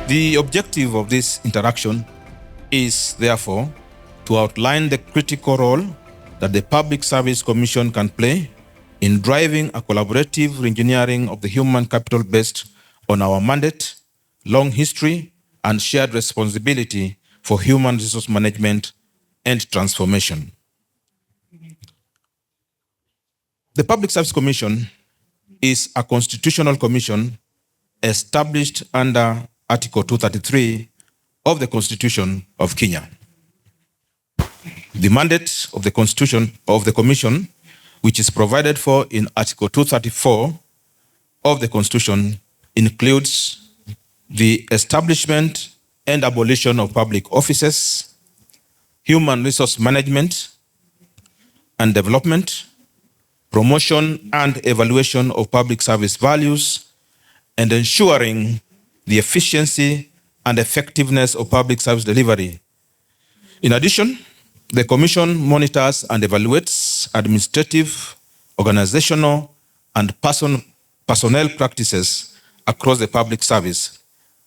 The objective of this interaction is, therefore, to outline the critical role that the Public Service Commission can play in driving a collaborative reengineering of the human capital based on our mandate, long history, and shared responsibility for human resource management and transformation. The Public Service Commission is a constitutional commission established under Article 233 of the Constitution of Kenya. The mandate of the Constitution of the Commission, which is provided for in Article 234 of the Constitution, includes the establishment and abolition of public offices, human resource management and development, promotion and evaluation of public service values, and ensuring the efficiency and effectiveness of public service delivery. In addition, the Commission monitors and evaluates administrative, organizational, and personnel practices across the public service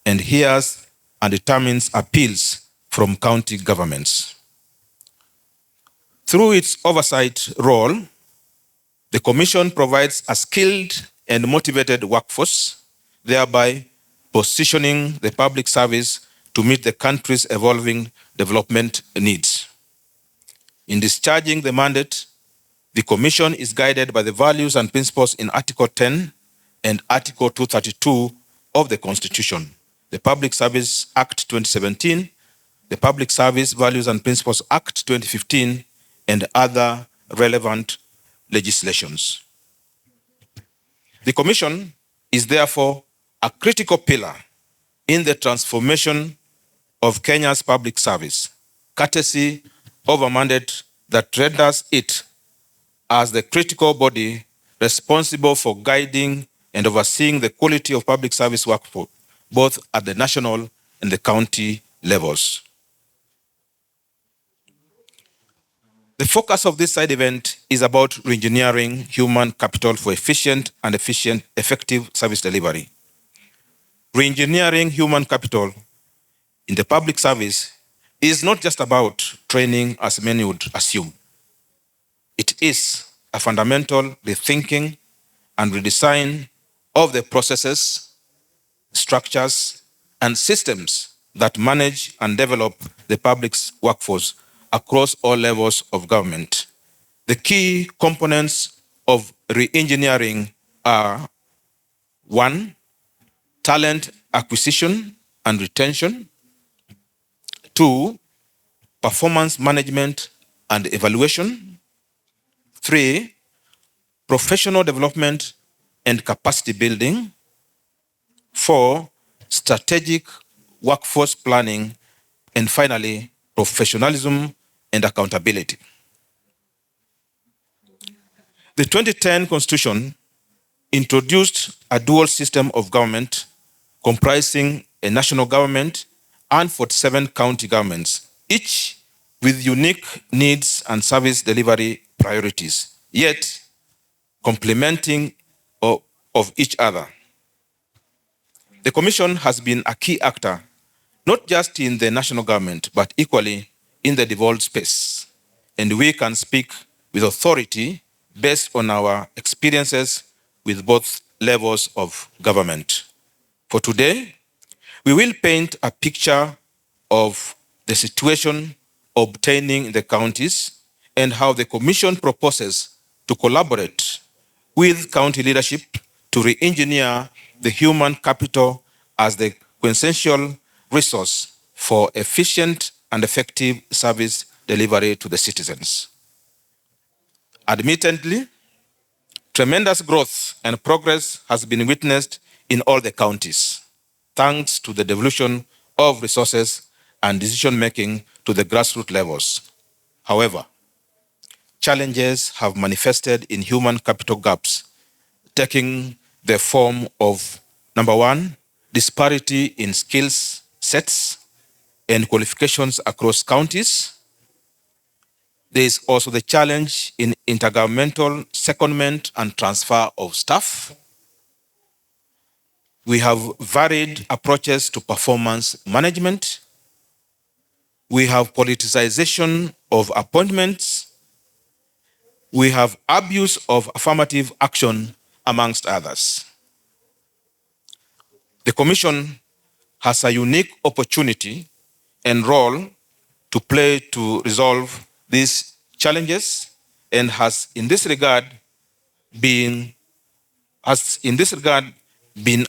and hears and determines appeals from county governments. Through its oversight role, the Commission provides a skilled and motivated workforce, thereby positioning the public service to meet the country's evolving development needs. In discharging the mandate, the Commission is guided by the values and principles in Article 10 and Article 232 of the Constitution, the Public Service Act 2017, the Public Service Values and Principles Act 2015, and other relevant legislations. The Commission is therefore a critical pillar in the transformation of Kenya's public service, courtesy of a mandate that renders it as the critical body responsible for guiding and overseeing the quality of public service work, both at the national and the county levels. The focus of this side event is about reengineering human capital for efficient and effective service delivery. Reengineering human capital in the public service is not just about training, as many would assume. It is a fundamental rethinking and redesign of the processes, structures, and systems that manage and develop the public's workforce across all levels of government. The key components of reengineering are: 1, talent acquisition and retention; 2, performance management and evaluation; 3, professional development and capacity building; 4, strategic workforce planning; and finally, professionalism and accountability. The 2010 Constitution introduced a dual system of government comprising a national government and 47 county governments, each with unique needs and service delivery priorities, yet complementing of each other. The Commission has been a key actor, not just in the national government, but equally in the devolved space. And we can speak with authority based on our experiences with both levels of government. For today, we will paint a picture of the situation obtaining in the counties and how the Commission proposes to collaborate with county leadership to re-engineer the human capital as the quintessential resource for efficient and effective service delivery to the citizens. Admittedly, tremendous growth and progress has been witnessed in all the counties, thanks to the devolution of resources and decision-making to the grassroots levels. However, challenges have manifested in human capital gaps, taking the form of, number 1, disparity in skills sets and qualifications across counties. There is also the challenge in intergovernmental secondment and transfer of staff. We have varied approaches to performance management. We have politicization of appointments. We have abuse of affirmative action, amongst others. The Commission has a unique opportunity and role to play to resolve these challenges and has in this regard been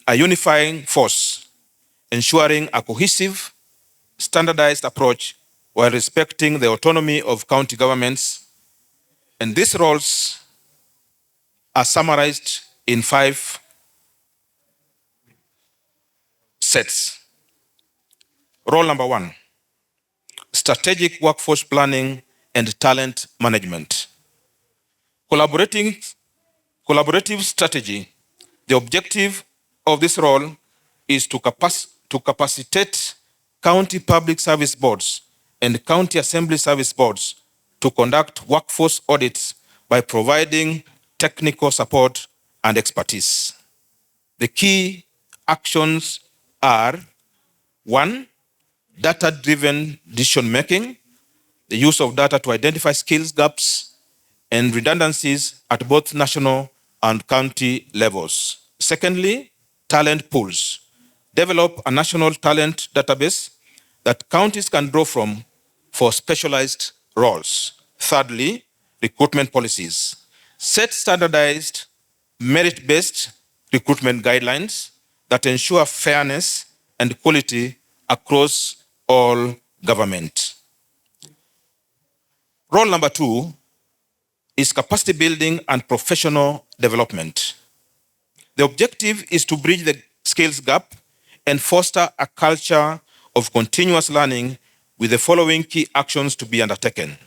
a unifying force, ensuring a cohesive, standardized approach while respecting the autonomy of county governments. And these roles are summarized in 5 sets. Role number 1, strategic workforce planning and talent management. Collaborative strategy. The objective of this role is to capacitate county public service boards and county assembly service boards to conduct workforce audits by providing technical support and expertise. The key actions are: 1, data-driven decision-making, the use of data to identify skills gaps and redundancies at both national and county levels. Secondly, talent pools. Develop a national talent database that counties can draw from for specialized roles. Thirdly, recruitment policies. Set standardized, merit-based recruitment guidelines that ensure fairness and quality across all government. Role number 2 is capacity building and professional development. The objective is to bridge the skills gap and foster a culture of continuous learning with the following key actions to be undertaken.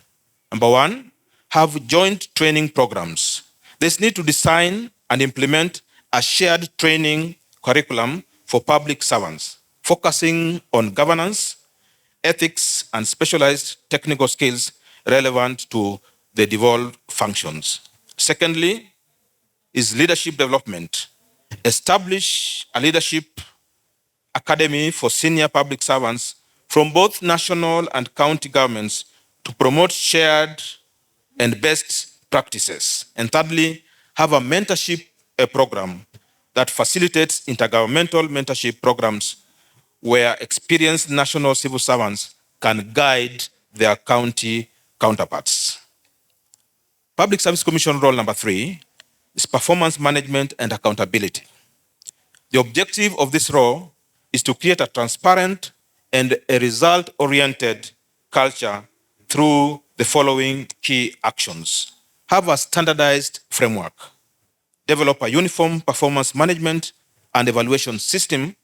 Number 1, have joint training programs. This need to design and implement a shared training curriculum for public servants, focusing on governance, ethics, and specialized technical skills relevant to the devolved functions. Secondly, is leadership development. Establish a leadership academy for senior public servants from both national and county governments to promote shared and best practices. And thirdly, have a mentorship program that facilitates intergovernmental mentorship programs where experienced national civil servants can guide their county counterparts. Public Service Commission role number 3 is performance management and accountability. The objective of this role is to create a transparent and a result-oriented culture through the following key actions. Have a standardized framework. Develop a uniform performance management and evaluation system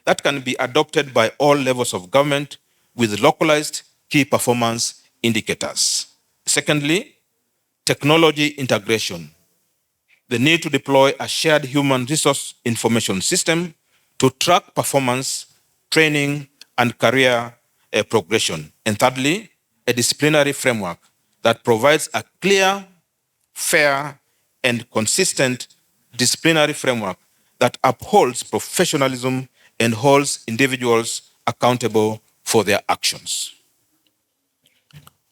that can be adopted by all levels of government with localized key performance indicators. Secondly, technology integration. The need to deploy a shared human resource information system to track performance, training, and career progression. And thirdly, a disciplinary framework that provides a clear, fair, and consistent disciplinary framework that upholds professionalism and holds individuals accountable for their actions.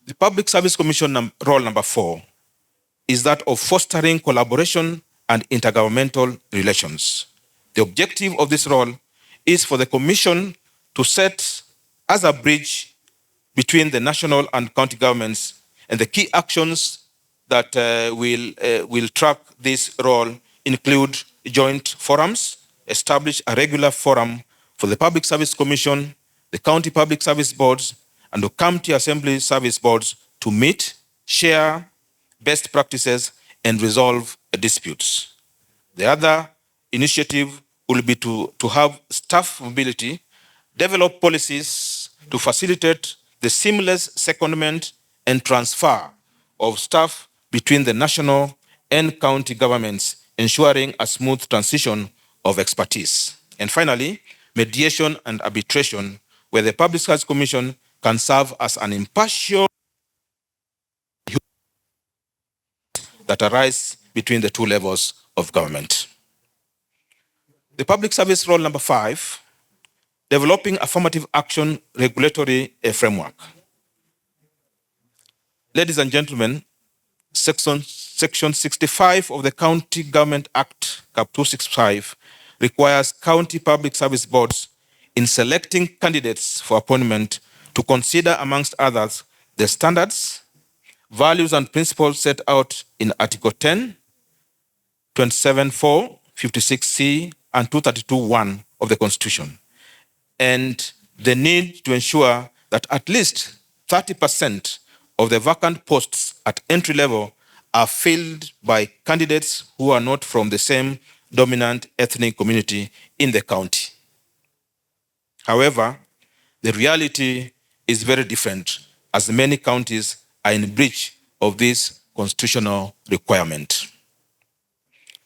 The Public Service Commission role number 4 is that of fostering collaboration and intergovernmental relations. The objective of this role is for the Commission to set as a bridge between the national and county governments, and the key actions that will track this role include joint forums, establish a regular forum for the Public Service Commission, the county public service boards, and the county assembly service boards to meet, share best practices, and resolve disputes. The other initiative will be to have staff mobility, develop policies to facilitate the seamless secondment and transfer of staff between the national and county governments, ensuring a smooth transition of expertise. And finally, mediation and arbitration, where the Public Service Commission can serve as an impartial that arise between the two levels of government. The public service role number 5, developing affirmative action regulatory framework. Ladies and gentlemen, Section 65 of the County Government Act, Cap 265, requires county public service boards in selecting candidates for appointment to consider, amongst others, the standards, values, and principles set out in Article 10, 27.4, 56C, and 232.1 of the Constitution, and the need to ensure that at least 30% of the vacant posts at entry level are filled by candidates who are not from the same dominant ethnic community in the county. However, the reality is very different, as many counties are in breach of this constitutional requirement.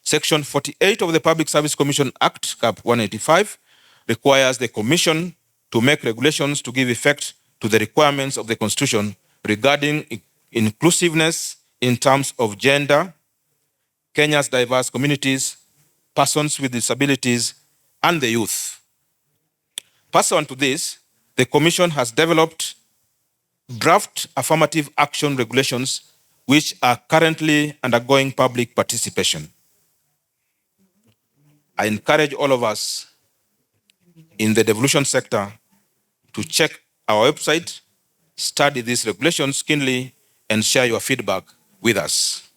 Section 48 of the Public Service Commission Act, Cap 185, requires the Commission to make regulations to give effect to the requirements of the Constitution regarding inclusiveness in terms of gender, Kenya's diverse communities, persons with disabilities, and the youth. Pursuant to this, the Commission has developed draft affirmative action regulations which are currently undergoing public participation. I encourage all of us in the devolution sector to check our website, study these regulations keenly, and share your feedback with us.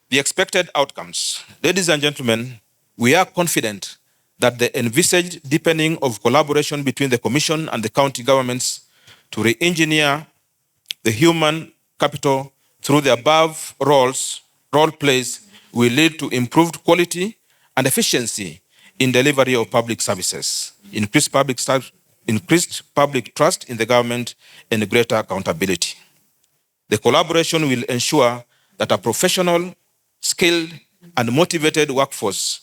The expected outcomes. Ladies and gentlemen, we are confident that the envisaged deepening of collaboration between the Commission and the county governments to re-engineer the human capital through the above role plays will lead to improved quality and efficiency in delivery of public services, increased public trust in the government, and greater accountability. The collaboration will ensure that a professional, skilled, and motivated workforce,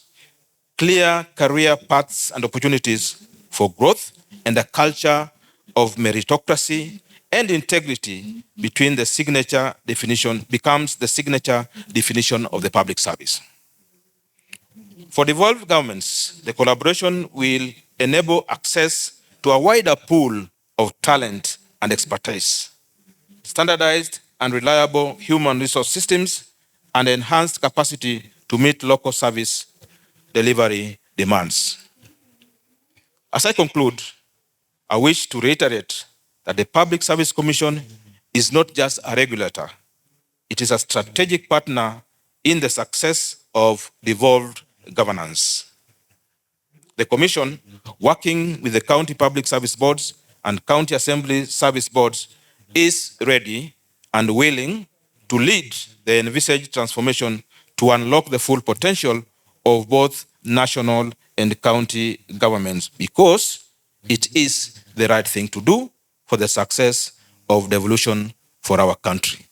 clear career paths and opportunities for growth, and a culture of meritocracy and integrity becomes the signature definition of the public service. For devolved governments, the collaboration will enable access to a wider pool of talent and expertise, standardized and reliable human resource systems, and enhanced capacity to meet local service delivery demands. As I conclude, I wish to reiterate that the Public Service Commission is not just a regulator. It is a strategic partner in the success of devolved governance. The Commission, working with the county public service boards and county assembly service boards, is ready and willing to lead the envisaged transformation to unlock the full potential of both national and county governments, because it is the right thing to do for the success of devolution for our country.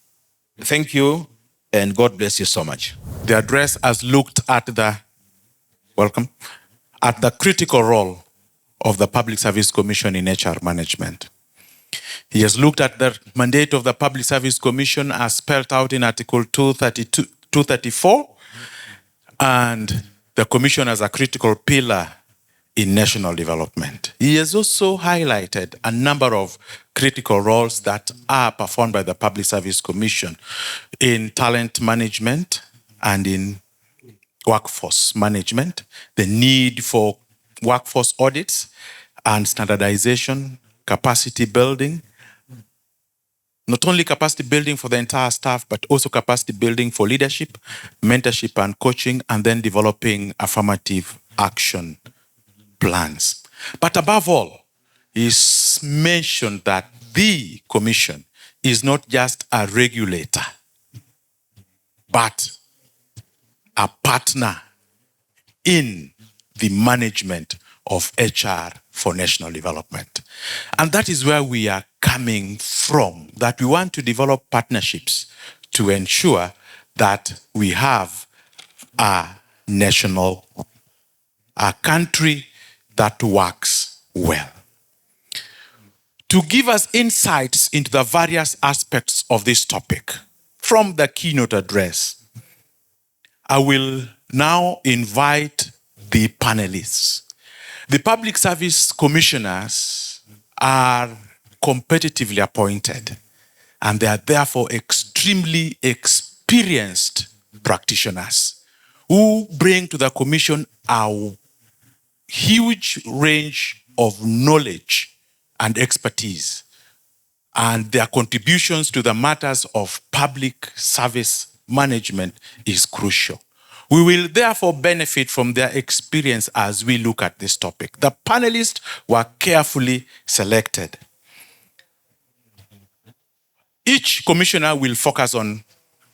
Thank you, and God bless you so much. The address has looked at the critical role of the Public Service Commission in HR management. He has looked at the mandate of the Public Service Commission as spelled out in Article 234, and the Commission as a critical pillar in national development. He has also highlighted a number of critical roles that are performed by the Public Service Commission in talent management and in workforce management, the need for workforce audits and standardization, capacity building, not only capacity building for the entire staff, but also capacity building for leadership, mentorship and coaching, and then developing affirmative action plans. But above all, he's mentioned that the Commission is not just a regulator, but a partner in the management of HR for national development. And that is where we are coming from, that we want to develop partnerships to ensure that we have a country that works well. To give us insights into the various aspects of this topic from the keynote address, I will now invite the panelists. The public service commissioners are competitively appointed, and they are therefore extremely experienced practitioners who bring to the commission a huge range of knowledge and expertise, and their contributions to the matters of public service management is crucial. We will therefore benefit from their experience as we look at this topic. The panelists were carefully selected. Each commissioner will focus on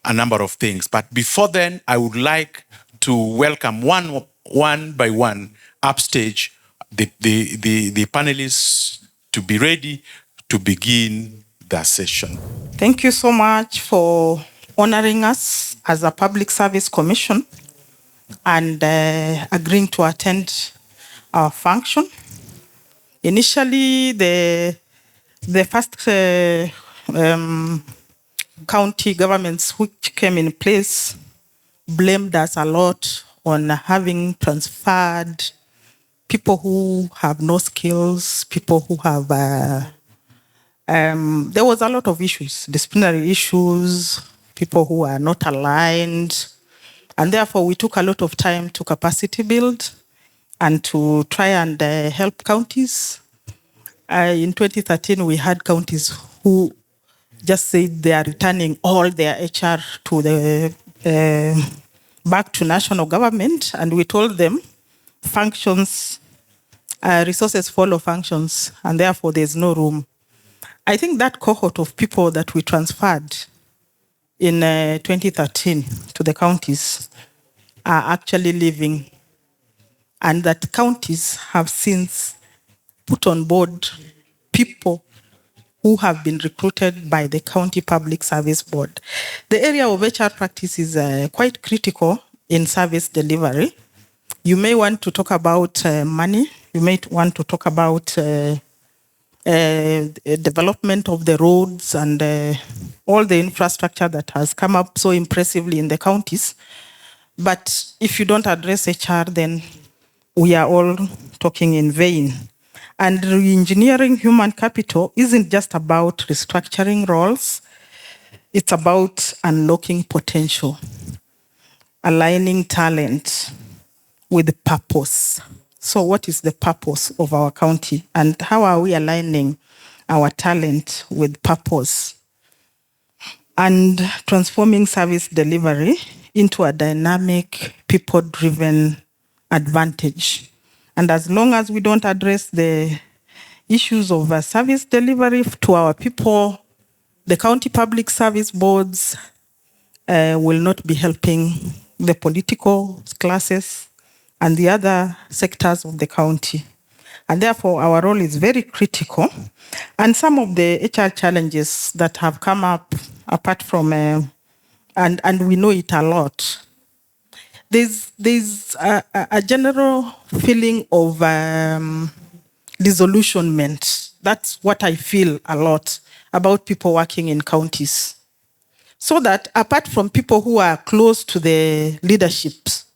a number of things, but before then, I would like to welcome one by one upstage the panelists to be ready to begin the session. Thank you so much for honoring us as a Public Service Commission and agreeing to attend our function. Initially, the first county governments which came in place blamed us a lot on having transferred people who have no skills, people who have, there was a lot of issues, disciplinary issues, people who are not aligned. And therefore, we took a lot of time to capacity build and to try and help counties. In 2013, we had counties who just said they are returning all their HR to the back to national government, and we told them functions, resources follow functions, and therefore there's no room. I think that cohort of people that we transferred in 2013 to the counties are actually living, and that counties have since put on board people who have been recruited by the County Public Service Board. The area of HR practice is quite critical in service delivery. You may want to talk about money. You may want to talk about development of the roads and all the infrastructure that has come up so impressively in the counties. But if you don't address HR, then we are all talking in vain. And re-engineering human capital isn't just about restructuring roles. It's about unlocking potential, aligning talent with purpose. So what is the purpose of our county? And how are we aligning our talent with purpose? And transforming service delivery into a dynamic, people-driven advantage. And as long as we don't address the issues of service delivery to our people, the county public service boards will not be helping the political classes and the other sectors of the county. And therefore, our role is very critical. And some of the HR challenges that have come up, apart from, and we know it a lot, there's a general feeling of disillusionment. That's what I feel a lot about people working in counties. So that apart from people who are close to the leaderships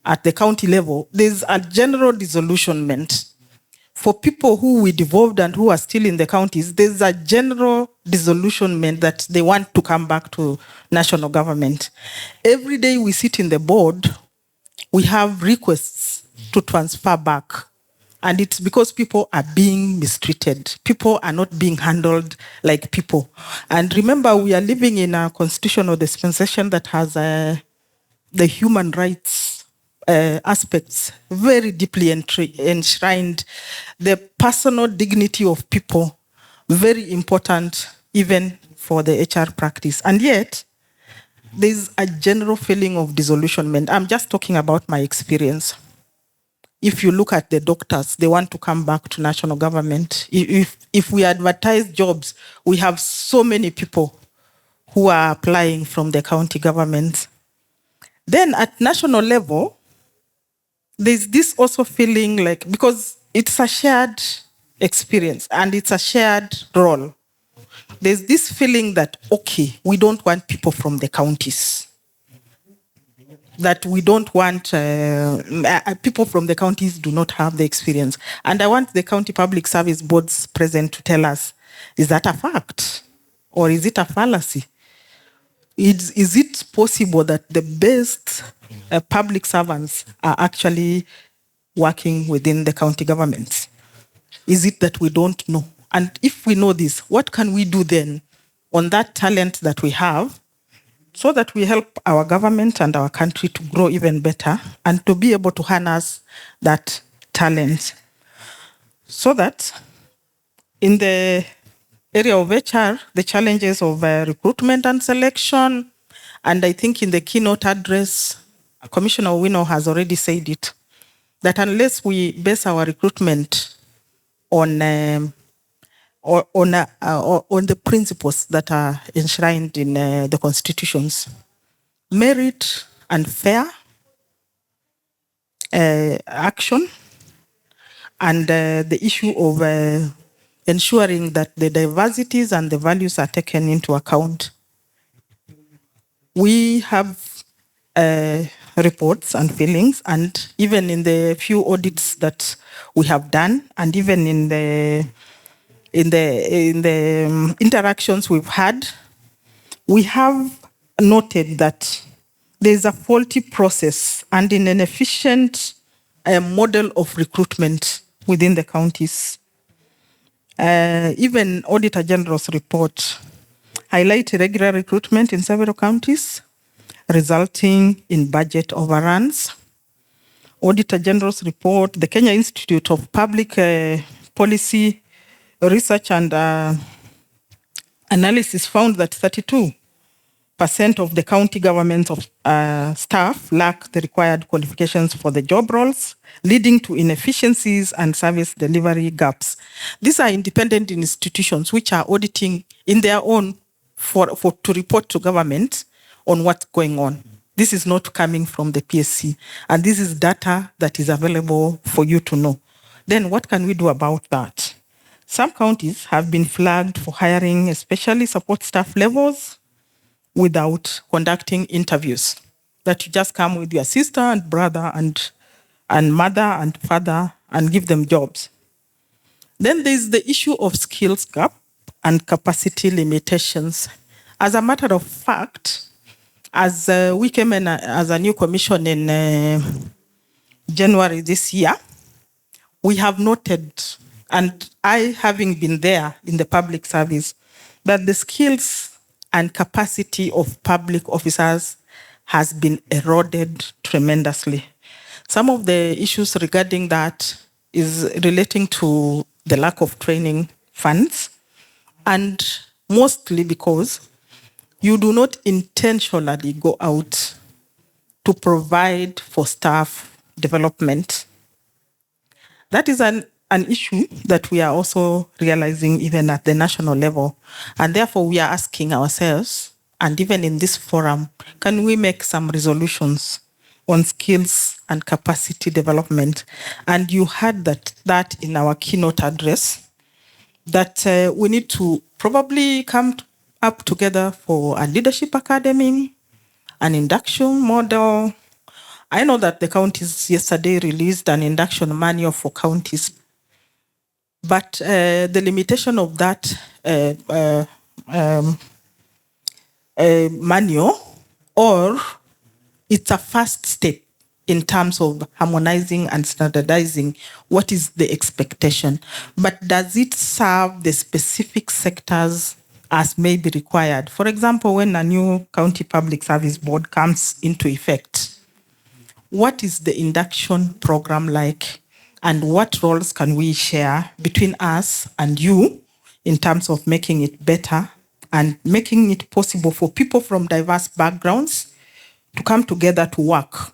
at the county level, there's a general disillusionment. For people who we devolved and who are still in the counties, there's a general disillusionment that they want to come back to national government. Every day we sit in the board, we have requests to transfer back. And it's because people are being mistreated. People are not being handled like people. And remember, we are living in a constitutional dispensation that has the human rights aspects very deeply enshrined. The personal dignity of people, very important even for the HR practice. And yet, there's a general feeling of disillusionment. I'm just talking about my experience. If you look at the doctors, they want to come back to national government. If we advertise jobs, we have so many people who are applying from the county governments. Then at national level, there's this also feeling like, because it's a shared experience and it's a shared role, there's this feeling that, okay, we don't want people from the counties. that we don't want, people from the counties do not have the experience. And I want the county public service boards present to tell us, is that a fact or is it a fallacy? Is it possible that the best public servants are actually working within the county governments? Is it that we don't know? And if we know this, what can we do then on that talent that we have so that we help our government and our country to grow even better and to be able to harness that talent? So that in the area of HR, the challenges of recruitment and selection, and I think in the keynote address, Commissioner Owino has already said it, that unless we base our recruitment on the principles that are enshrined in the constitutions, merit and fair action, and the issue of ensuring that the diversities and the values are taken into account. We have reports and feelings, and even in the few audits that we have done, and even in the interactions we've had, we have noted that there is a faulty process and an inefficient model of recruitment within the counties. Even Auditor General's report highlight irregular recruitment in several counties, resulting in budget overruns. Auditor General's report, the Kenya Institute of Public Policy Research and Analysis found that 32% of the county governments of staff lack the required qualifications for the job roles, leading to inefficiencies and service delivery gaps. These are independent institutions which are auditing in their own to report to government on what's going on. This is not coming from the PSC, and this is data that is available for you to know. Then what can we do about that? Some counties have been flagged for hiring especially support staff levels without conducting interviews, that you just come with your sister and brother and mother and father and give them jobs. Then there's the issue of skills gap and capacity limitations. As a matter of fact, as we came in as a new commission in January this year, we have noted, and I having been there in the public service, that the skills and capacity of public officers has been eroded tremendously. Some of the issues regarding that is relating to the lack of training funds, and mostly because you do not intentionally go out to provide for staff development. That is an issue that we are also realizing even at the national level. And therefore we are asking ourselves, and even in this forum, can we make some resolutions on skills and capacity development? And you heard that in our keynote address, that we need to probably come up together for a leadership academy, an induction model. I know that the counties yesterday released an induction manual for counties, but the limitation of that manual, or it's a first step in terms of harmonizing and standardizing what is the expectation. But does it serve the specific sectors as may be required? For example, when a new county public service board comes into effect, what is the induction program like? And what roles can we share between us and you in terms of making it better and making it possible for people from diverse backgrounds to come together to work?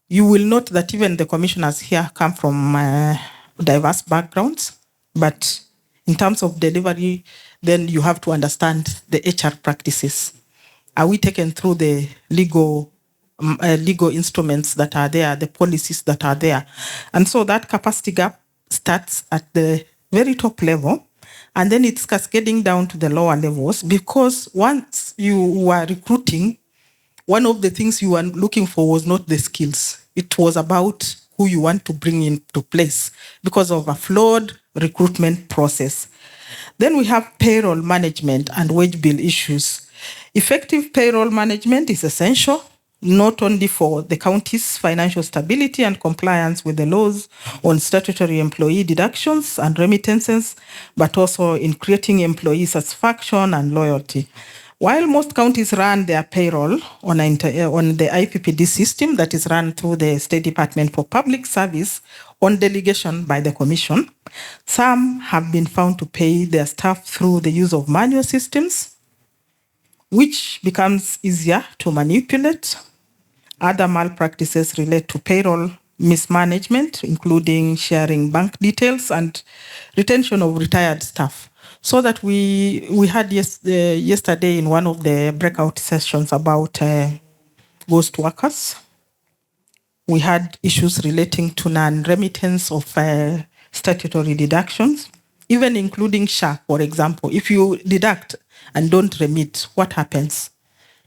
You will note that even the commissioners here come from diverse backgrounds, but in terms of delivery, then you have to understand the HR practices. Are we taken through the legal instruments that are there, the policies that are there? And so that capacity gap starts at the very top level, and then it's cascading down to the lower levels, because once you are recruiting, one of the things you were looking for was not the skills. It was about who you want to bring into place because of a flawed recruitment process. Then we have payroll management and wage bill issues. Effective payroll management is essential, not only for the county's financial stability and compliance with the laws on statutory employee deductions and remittances, but also in creating employee satisfaction and loyalty. While most counties run their payroll on the IPPD system that is run through the State Department for Public Service on delegation by the Commission, some have been found to pay their staff through the use of manual systems, which becomes easier to manipulate. Other malpractices relate to payroll mismanagement, including sharing bank details and retention of retired staff. So that we had yesterday in one of the breakout sessions about ghost workers. We had issues relating to non-remittance of statutory deductions, even including SHA, for example. If you deduct and don't remit, what happens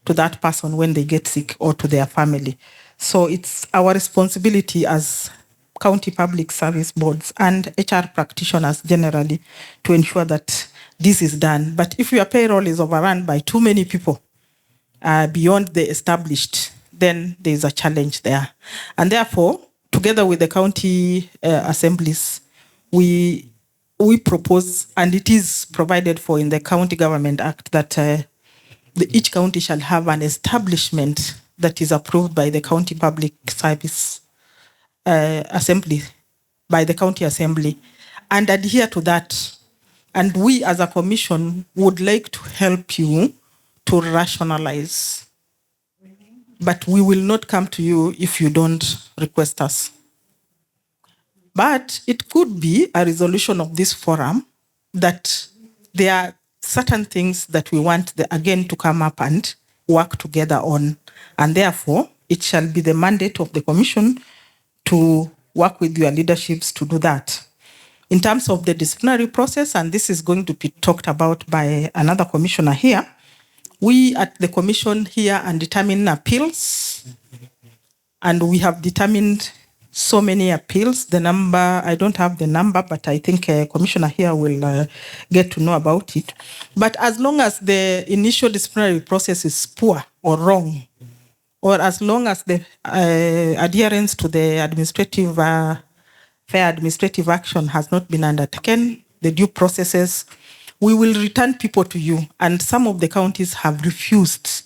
to that person when they get sick or to their family? So it's our responsibility as county public service boards and HR practitioners generally to ensure that this is done. But if your payroll is overrun by too many people beyond the established, then there's a challenge there. And therefore, together with the county assemblies, we propose, and it is provided for in the County Government Act, that each county shall have an establishment that is approved by the County Public Service Assembly, by the County Assembly, and adhere to that. And we as a commission would like to help you to rationalize. But we will not come to you if you don't request us. But it could be a resolution of this forum that there are certain things that we want again to come up and work together on. And therefore, it shall be the mandate of the commission to work with your leaderships to do that. In terms of the disciplinary process, and this is going to be talked about by another commissioner here, we at the commission here and determine appeals, and we have determined so many appeals. The number, I don't have the number, but I think a commissioner here will get to know about it. But as long as the initial disciplinary process is poor or wrong, or as long as the adherence to the administrative fair administrative action has not been undertaken, the due processes, we will return people to you. And some of the counties have refused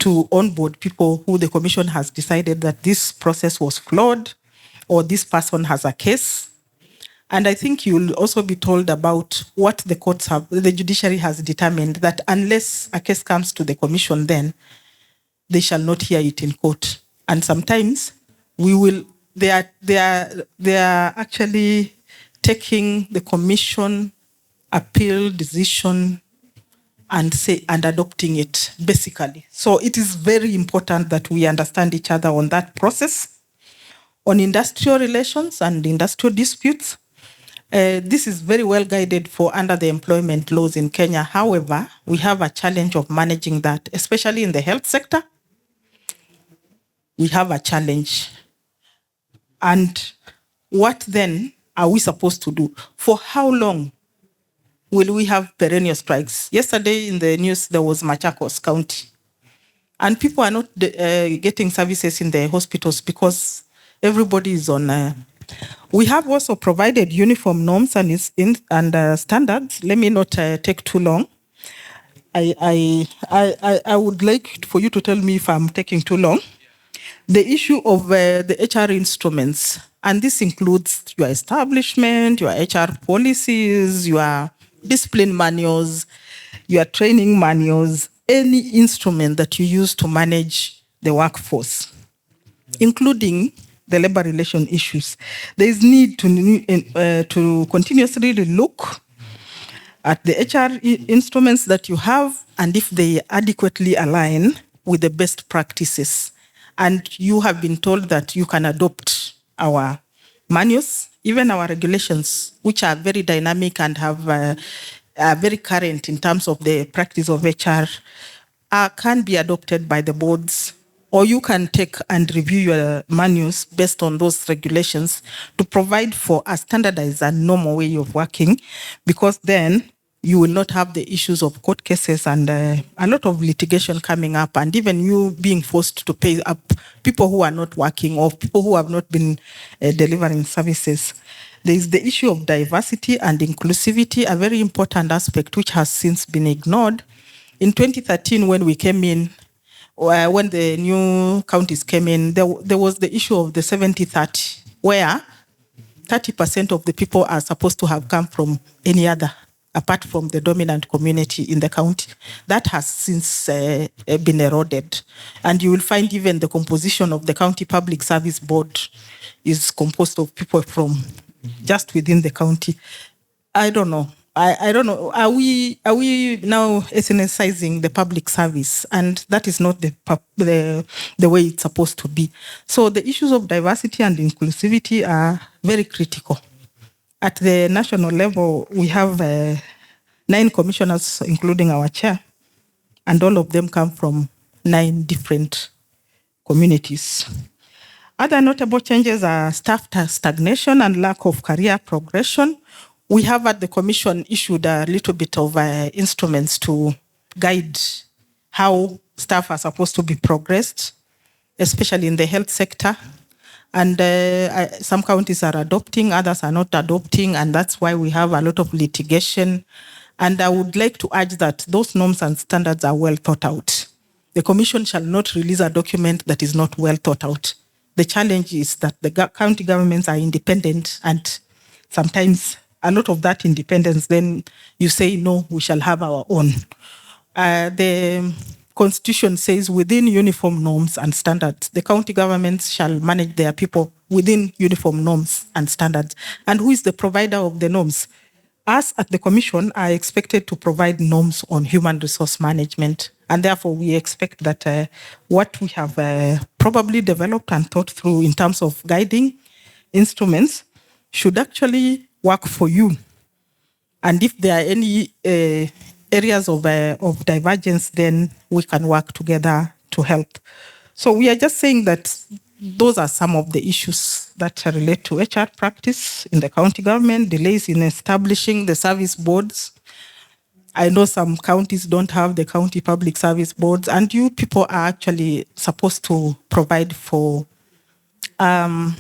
to onboard people who the commission has decided that this process was flawed or this person has a case. And I think you'll also be told about what the courts have, the judiciary has determined, that unless a case comes to the commission, then they shall not hear it in court. And sometimes they are actually taking the commission appeal decision and adopting it, basically. So it is very important that we understand each other on that process. On industrial relations and industrial disputes, this is very well guided for under the employment laws in Kenya. However, we have a challenge of managing that, especially in the health sector. We have a challenge. And what then are we supposed to do? For how long will we have perennial strikes? Yesterday in the news, there was Machakos County. And people are not getting services in the hospitals because everybody is on... we have also provided uniform norms and standards. Let me not take too long. I would like for you to tell me if I'm taking too long. The issue of the HR instruments, and this includes your establishment, your HR policies, your discipline manuals, your training manuals, any instrument that you use to manage the workforce, including the labor relation issues. There is need to continuously look at the HR instruments that you have and if they adequately align with the best practices. And you have been told that you can adopt our manuals, even our regulations, which are very dynamic and have are very current in terms of the practice of HR, can be adopted by the boards, or you can take and review your manuals based on those regulations to provide for a standardized and normal way of working, because then you will not have the issues of court cases and a lot of litigation coming up, and even you being forced to pay up people who are not working or people who have not been delivering services. There is the issue of diversity and inclusivity, a very important aspect which has since been ignored. In 2013, when we came in, when the new counties came in, there was the issue of the 70-30, where 30% of the people are supposed to have come from any other, apart from the dominant community in the county. That has since been eroded. And you will find even the composition of the County Public Service Board is composed of people from just within the county. I don't know. I don't know. Are we now ethnicizing the public service? And that is not the way it's supposed to be. So the issues of diversity and inclusivity are very critical. At the national level, we have 9 commissioners, including our chair, and all of them come from 9 different communities. Other notable changes are staff stagnation and lack of career progression. We have at the commission issued a little bit of instruments to guide how staff are supposed to be progressed, especially in the health sector. And some counties are adopting, others are not adopting, and that's why we have a lot of litigation. And I would like to urge that those norms and standards are well thought out. The commission shall not release a document that is not well thought out. The challenge is that the county governments are independent, and sometimes a lot of that independence, then you say, no, we shall have our own. The Constitution says within uniform norms and standards, the county governments shall manage their people within uniform norms and standards. And who is the provider of the norms? Us at the Commission are expected to provide norms on human resource management. And therefore, we expect that what we have probably developed and thought through in terms of guiding instruments should actually work for you. And if there are any areas of divergence, then we can work together to help. So we are just saying that those are some of the issues that relate to HR practice in the county government, delays in establishing the service boards. I know some counties don't have the county public service boards, and you people are actually supposed to provide for no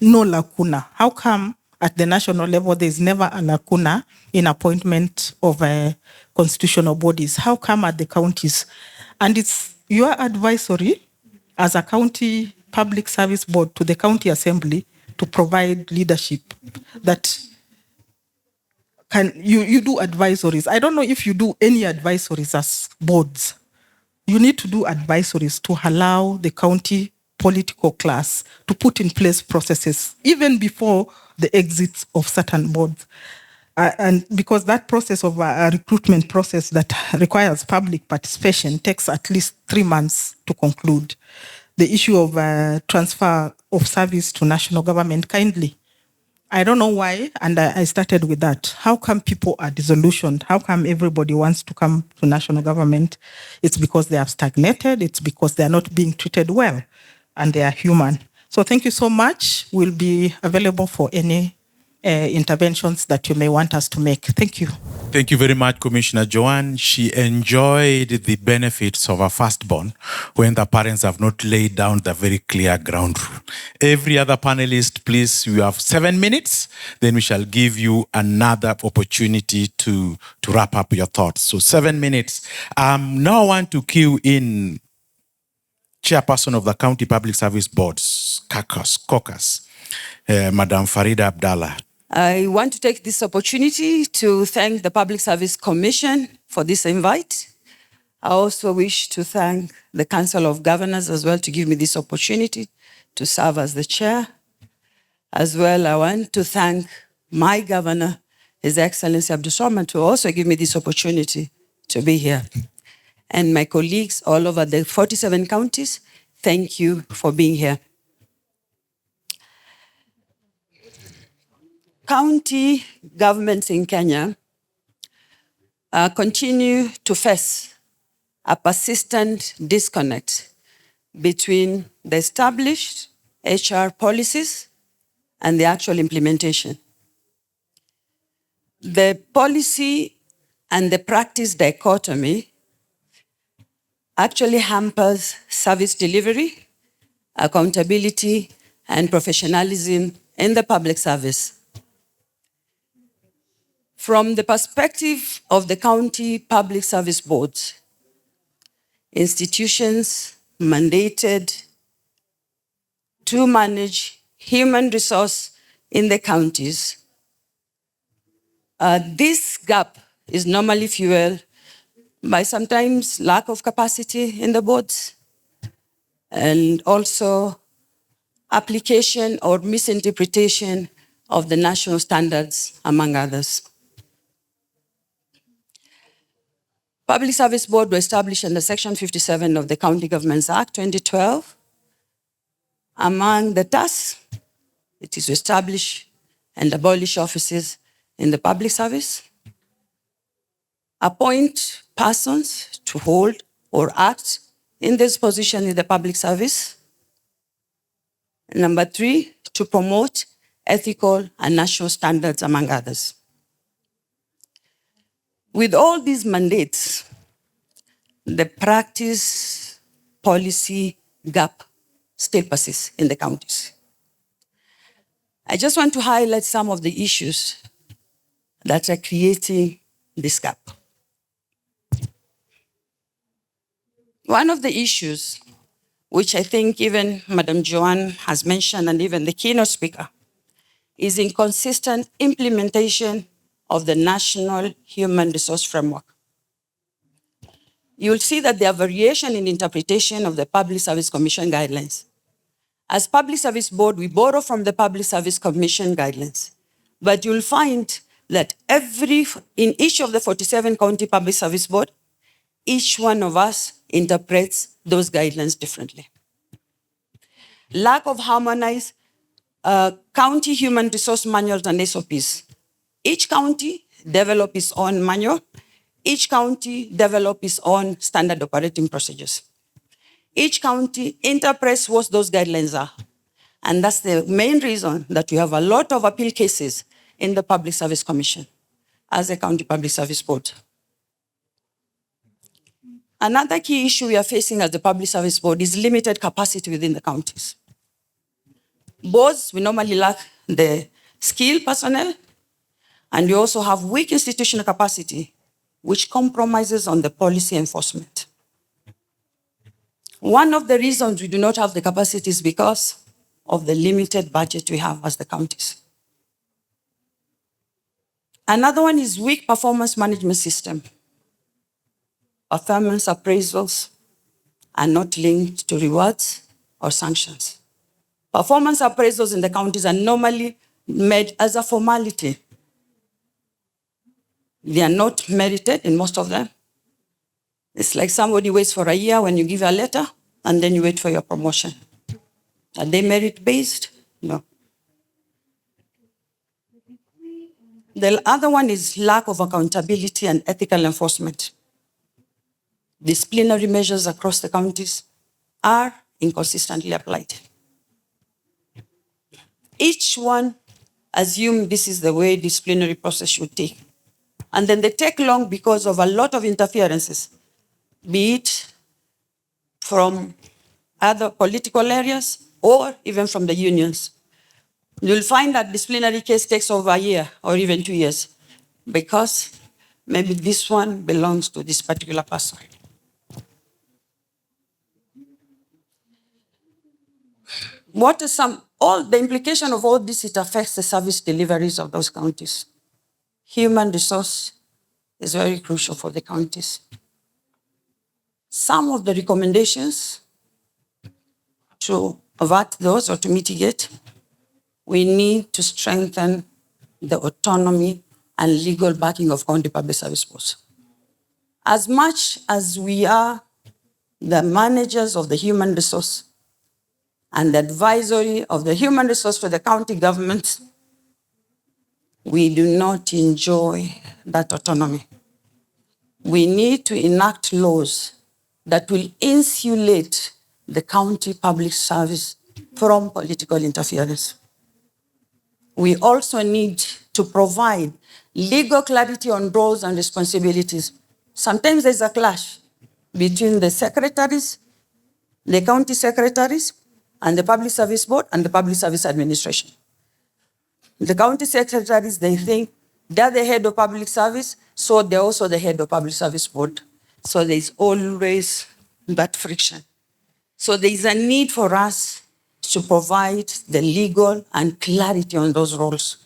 lacuna. How come at the national level there's never a lacuna in appointment of constitutional bodies? How come at the counties? And it's your advisory as a county public service board to the county assembly to provide leadership that can you do advisories. I don't know if you do any advisories as boards. You need to do advisories to allow the county political class to put in place processes even before the exit of certain boards. And because that process of a recruitment process that requires public participation takes at least 3 months to conclude. The issue of transfer of service to national government, kindly. I don't know why, and I started with that. How come people are disillusioned? How come everybody wants to come to national government? It's because they have stagnated. It's because they are not being treated well, and they are human. So thank you so much. We'll be available for any interventions that you may want us to make. Thank you. Thank you very much, Commissioner Joanne. She enjoyed the benefits of her firstborn when the parents have not laid down the very clear ground rule. Every other panelist, please, you have 7 minutes. Then we shall give you another opportunity to wrap up your thoughts. So 7 minutes. Now I want to cue in Chairperson of the County Public Service Board's caucus, Madam Farida Abdallah. I want to take this opportunity to thank the Public Service Commission for this invite. I also wish to thank the Council of Governors as well to give me this opportunity to serve as the chair. As well, I want to thank my governor, His Excellency Abdul Swamad, to also give me this opportunity to be here. And my colleagues all over the 47 counties, thank you for being here. County governments in Kenya continue to face a persistent disconnect between the established HR policies and the actual implementation. The policy and the practice dichotomy actually hampers service delivery, accountability, and professionalism in the public service. From the perspective of the county public service boards, institutions mandated to manage human resource in the counties, this gap is normally fueled by sometimes lack of capacity in the boards and also application or misinterpretation of the national standards, among others. Public Service Board were established under Section 57 of the County Governments Act 2012. Among the tasks, it is to establish and abolish offices in the public service, appoint persons to hold or act in this position in the public service. Number 3, to promote ethical and national standards, among others. With all these mandates, the practice policy gap still persists in the counties. I just want to highlight some of the issues that are creating this gap. One of the issues, which I think even Madam Joanne has mentioned and even the keynote speaker, is inconsistent implementation of the National Human Resource Framework. You'll see that there are variation in interpretation of the Public Service Commission guidelines. As Public Service Board, we borrow from the Public Service Commission guidelines, but you'll find that in each of the 47 county Public Service Board, each one of us interprets those guidelines differently. Lack of harmonized county human resource manuals and SOPs. Each county develop its own manual. Each county develop its own standard operating procedures. Each county interprets what those guidelines are. And that's the main reason that we have a lot of appeal cases in the Public Service Commission as a county public service board. Another key issue we are facing as the Public Service Board is limited capacity within the counties. Boards, we normally lack the skilled personnel, and we also have weak institutional capacity, which compromises on the policy enforcement. One of the reasons we do not have the capacity is because of the limited budget we have as the counties. Another one is weak performance management system. Performance appraisals are not linked to rewards or sanctions. Performance appraisals in the counties are normally made as a formality. They are not merited in most of them. It's like somebody waits for a year when you give a letter, and then you wait for your promotion. Are they merit-based? No. The other one is lack of accountability and ethical enforcement. Disciplinary measures across the counties are inconsistently applied. Each one assumes this is the way disciplinary process should take. And then they take long because of a lot of interferences, be it from other political areas or even from the unions. You'll find that disciplinary case takes over a year or even 2 years because maybe this one belongs to this particular person. What is all the implication of all this? It affects the service deliveries of those counties. Human resource is very crucial for the counties. Some of the recommendations to avert those or to mitigate, we need to strengthen the autonomy and legal backing of county public service boards. As much as we are the managers of the human resource and the advisory of the human resource for the county governments, we do not enjoy that autonomy. We need to enact laws that will insulate the county public service from political interference. We also need to provide legal clarity on roles and responsibilities. Sometimes there's a clash between the secretaries, the county secretaries, and the Public Service Board and the Public Service Administration. The county secretaries, they think they're the head of public service, so they're also the head of Public Service Board. So there's always that friction. So there's a need for us to provide the legal and clarity on those roles.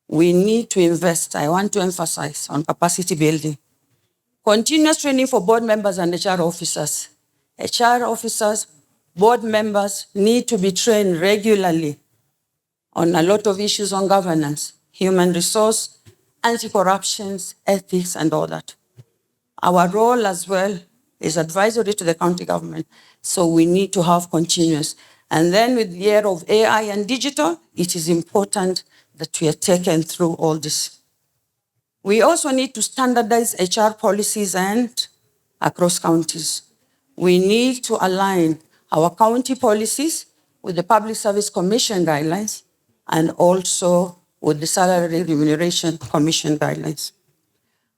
We need to invest, I want to emphasize, on capacity building. Continuous training for board members and HR officers. HR officers, board members need to be trained regularly on a lot of issues on governance, human resource, anti-corruption, ethics, and all that. Our role as well is advisory to the county government, so we need to have continuous. And then with the year of AI and digital, it is important that we are taken through all this. We also need to standardize HR policies and across counties. We need to align our county policies with the Public Service Commission guidelines and also with the Salary Remuneration Commission guidelines.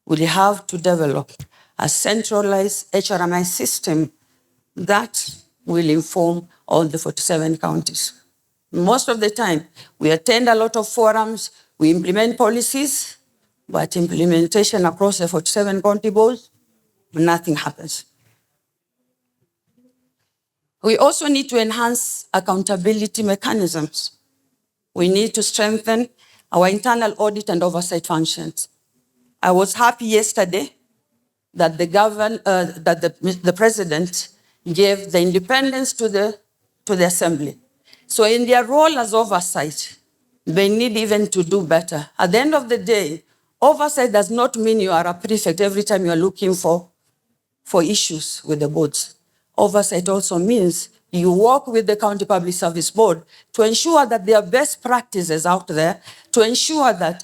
We have to develop a centralized HRMI system that will inform all the 47 counties. Most of the time, we attend a lot of forums, we implement policies, but implementation across the 47 county boards, nothing happens. We also need to enhance accountability mechanisms. We need to strengthen our internal audit and oversight functions. I was happy yesterday that the president gave the independence to the assembly. So in their role as oversight, they need even to do better. At the end of the day, oversight does not mean you are a prefect every time you are looking for issues with the boards. Oversight also means you work with the County Public Service Board to ensure that there are best practices out there, to ensure that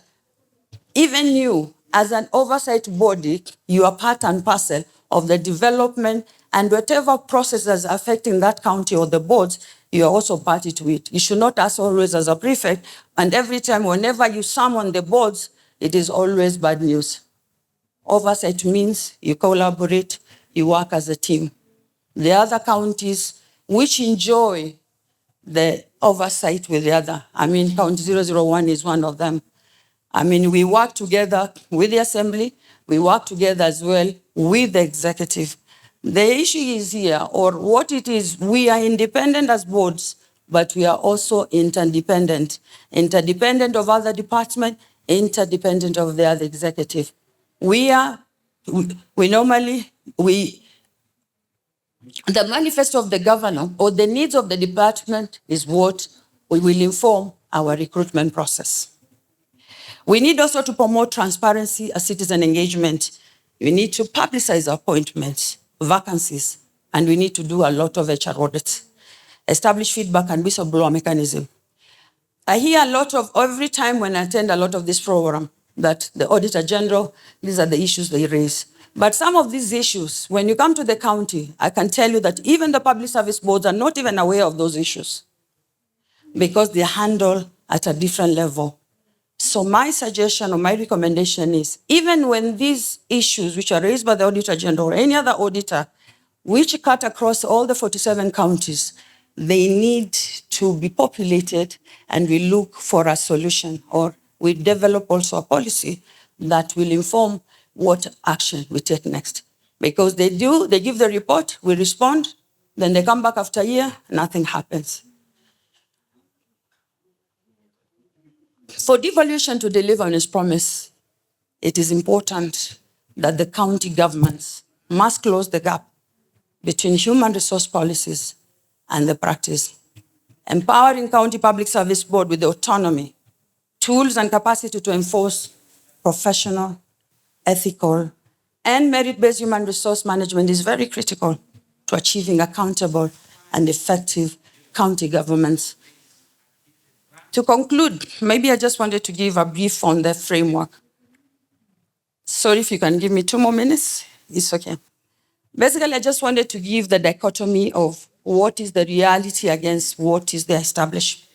even you, as an oversight body, you are part and parcel of the development, and whatever processes affecting that county or the boards, you are also party to it. You should not ask always as a prefect, and every time, whenever you summon the boards, it is always bad news. Oversight means you collaborate, you work as a team. The other counties which enjoy the oversight with the other, County 001 is one of them. We work together with the assembly, we work together as well with the executive. The issue is here, or what it is, we are independent as boards, but we are also interdependent. Interdependent of other departments, interdependent of the other executive. The manifesto of the governor or the needs of the department is what we will inform our recruitment process. We need also to promote transparency and citizen engagement. We need to publicize appointments, vacancies, and we need to do a lot of HR audits. Establish feedback and whistleblower mechanism. I hear a lot of, every time when I attend a lot of this program, that the Auditor General, these are the issues they raise. But some of these issues, when you come to the county, I can tell you that even the public service boards are not even aware of those issues because they handle at a different level. So my suggestion or my recommendation is, even when these issues which are raised by the Auditor General or any other auditor, which cut across all the 47 counties, they need to be populated and we look for a solution, or we develop also a policy that will inform what action we take next. Because they give the report, we respond, then they come back after a year, nothing happens. For devolution to deliver on its promise, it is important that the county governments must close the gap between human resource policies and the practice. Empowering County Public Service Board with the autonomy, tools and capacity to enforce professional, ethical, and merit-based human resource management is very critical to achieving accountable and effective county governments. To conclude, maybe I just wanted to give a brief on the framework. Sorry if you can give me 2 more minutes, it's okay. Basically, I just wanted to give the dichotomy of what is the reality against what is the established.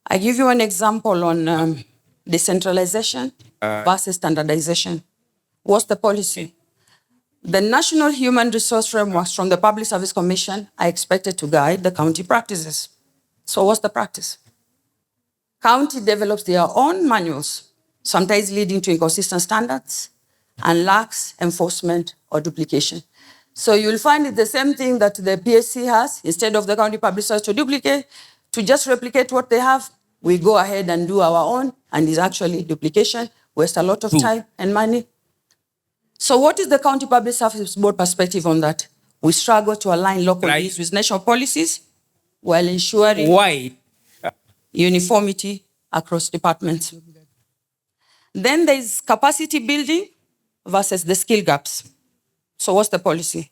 I give you an example on decentralization versus standardization. What's the policy? The National Human Resource Frameworks from the Public Service Commission are expected to guide the county practices. So what's the practice? County develops their own manuals, sometimes leading to inconsistent standards and lacks enforcement or duplication. So you'll find it's the same thing that the PSC has. Instead of the county public service to duplicate, to just replicate what they have, we go ahead and do our own, and it's actually duplication, waste a lot of time and money. So what is the County Public Service Board perspective on that? We struggle to align local needs with national policies while ensuring uniformity across departments. Then there's capacity building versus the skill gaps. So what's the policy?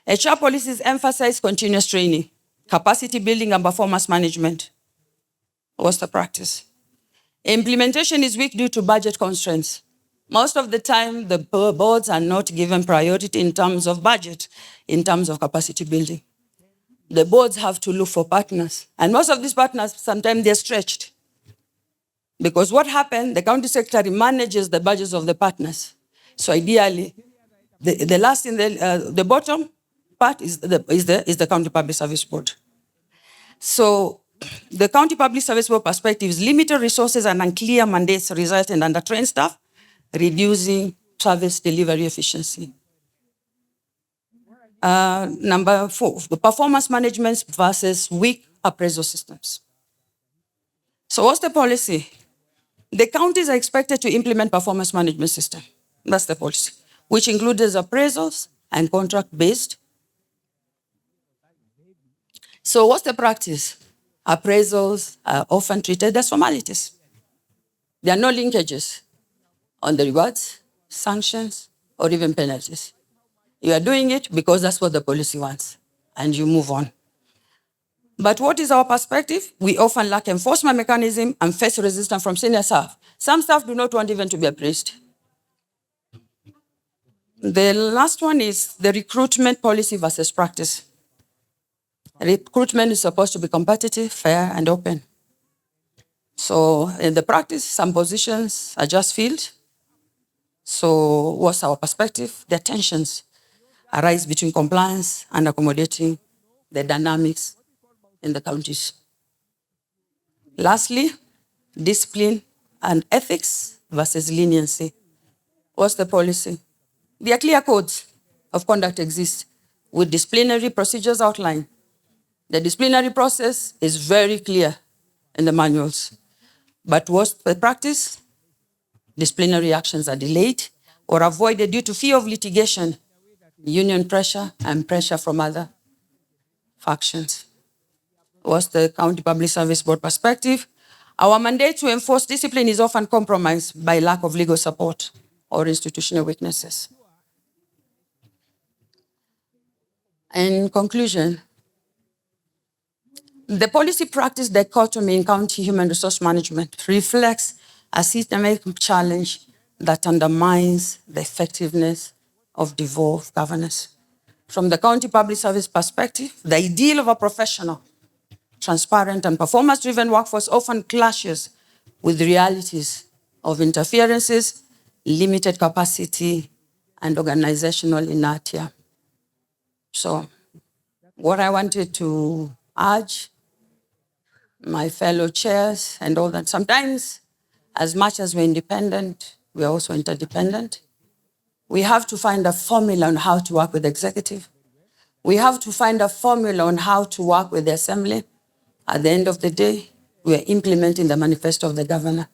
HR policies emphasize continuous training, capacity building, and performance management. What's the practice? Implementation is weak due to budget constraints. Most of the time, the boards are not given priority in terms of budget, in terms of capacity building. The boards have to look for partners. And most of these partners, sometimes they're stretched. Because what happened, the county secretary manages the budgets of the partners. So ideally, the last in the bottom part is the County Public Service Board. So the County Public Service Board perspective is limited resources and unclear mandates result in undertrained staff, reducing service delivery efficiency. Number 4, the performance management versus weak appraisal systems. So what's the policy? The counties are expected to implement performance management system. That's the policy, which includes appraisals and contract-based. So what's the practice? Appraisals are often treated as formalities. There are no linkages on the rewards, sanctions, or even penalties. You are doing it because that's what the policy wants, and you move on. But what is our perspective? We often lack enforcement mechanism and face resistance from senior staff. Some staff do not want even to be appraised. The last one is the recruitment policy versus practice. Recruitment is supposed to be competitive, fair, and open. So in the practice, some positions are just filled. So what's our perspective? The tensions arise between compliance and accommodating the dynamics in the counties. Lastly, discipline and ethics versus leniency. What's the policy? There are clear codes of conduct exist with disciplinary procedures outlined. The disciplinary process is very clear in the manuals. But what's the practice? Disciplinary actions are delayed or avoided due to fear of litigation, union pressure, and pressure from other factions. What's the County Public Service Board perspective? Our mandate to enforce discipline is often compromised by lack of legal support or institutional weaknesses. In conclusion, the policy practice dichotomy in county human resource management reflects a systemic challenge that undermines the effectiveness of devolved governance. From the county public service perspective, the ideal of a professional, transparent, and performance-driven workforce often clashes with the realities of interferences, limited capacity, and organizational inertia. So, what I wanted to urge my fellow chairs and all that, sometimes, as much as we're independent, we're also interdependent. We have to find a formula on how to work with the executive. We have to find a formula on how to work with the assembly. At the end of the day, we are implementing the manifesto of the governor.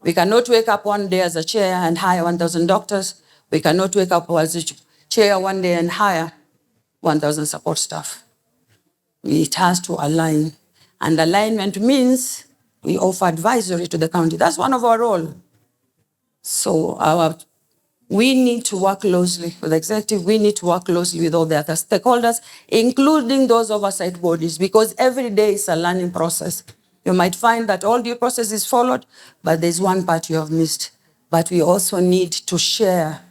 We cannot wake up one day as a chair and hire 1,000 doctors. We cannot wake up as a chair one day and hire 1,000 support staff. It has to align. And alignment means we offer advisory to the county. That's one of our roles. So we need to work closely with the executive. We need to work closely with all the other stakeholders, including those oversight bodies, because every day is a learning process. You might find that all due process is followed, but there's one part you have missed. But we also need to share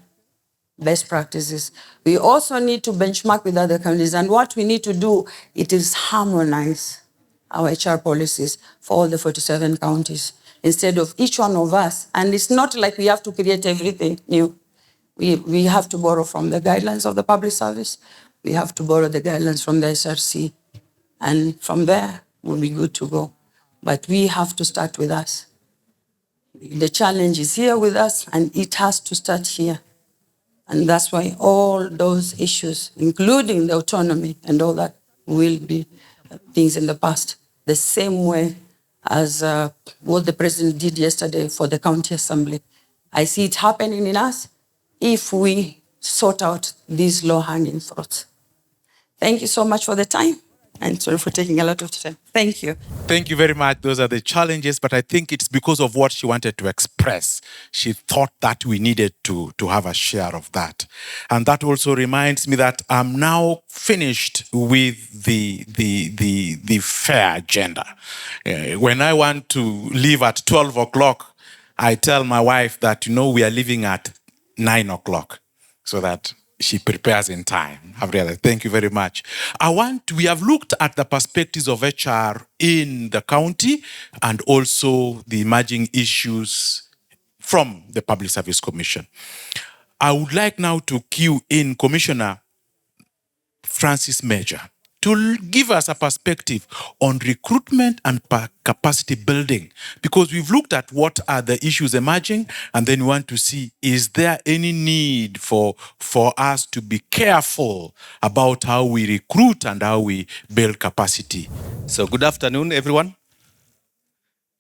best practices. We also need to benchmark with other countries. And what we need to do, it is harmonize our HR policies for all the 47 counties instead of each one of us. And it's not like we have to create everything new. We have to borrow from the guidelines of the public service. We have to borrow the guidelines from the SRC. And from there, we'll be good to go. But we have to start with us. The challenge is here with us, and it has to start here. And that's why all those issues, including the autonomy and all that, will be things in the past. The same way as what the president did yesterday for the county assembly. I see it happening in us if we sort out these low-hanging fruits. Thank you so much for the time. And sorry for taking a lot of time. Thank you. Thank you very much. Those are the challenges, but I think it's because of what she wanted to express. She thought that we needed to have a share of that. And that also reminds me that I'm now finished with the fair agenda. When I want to leave at 12 o'clock, I tell my wife that, we are leaving at 9 o'clock so that she prepares in time. I've realized. Thank you very much. We have looked at the perspectives of HR in the county and also the emerging issues from the Public Service Commission. I would like now to cue in Commissioner Francis Major to give us a perspective on recruitment and capacity building, because we've looked at what are the issues emerging, and then we want to see, is there any need for us to be careful about how we recruit and how we build capacity? So good afternoon, everyone.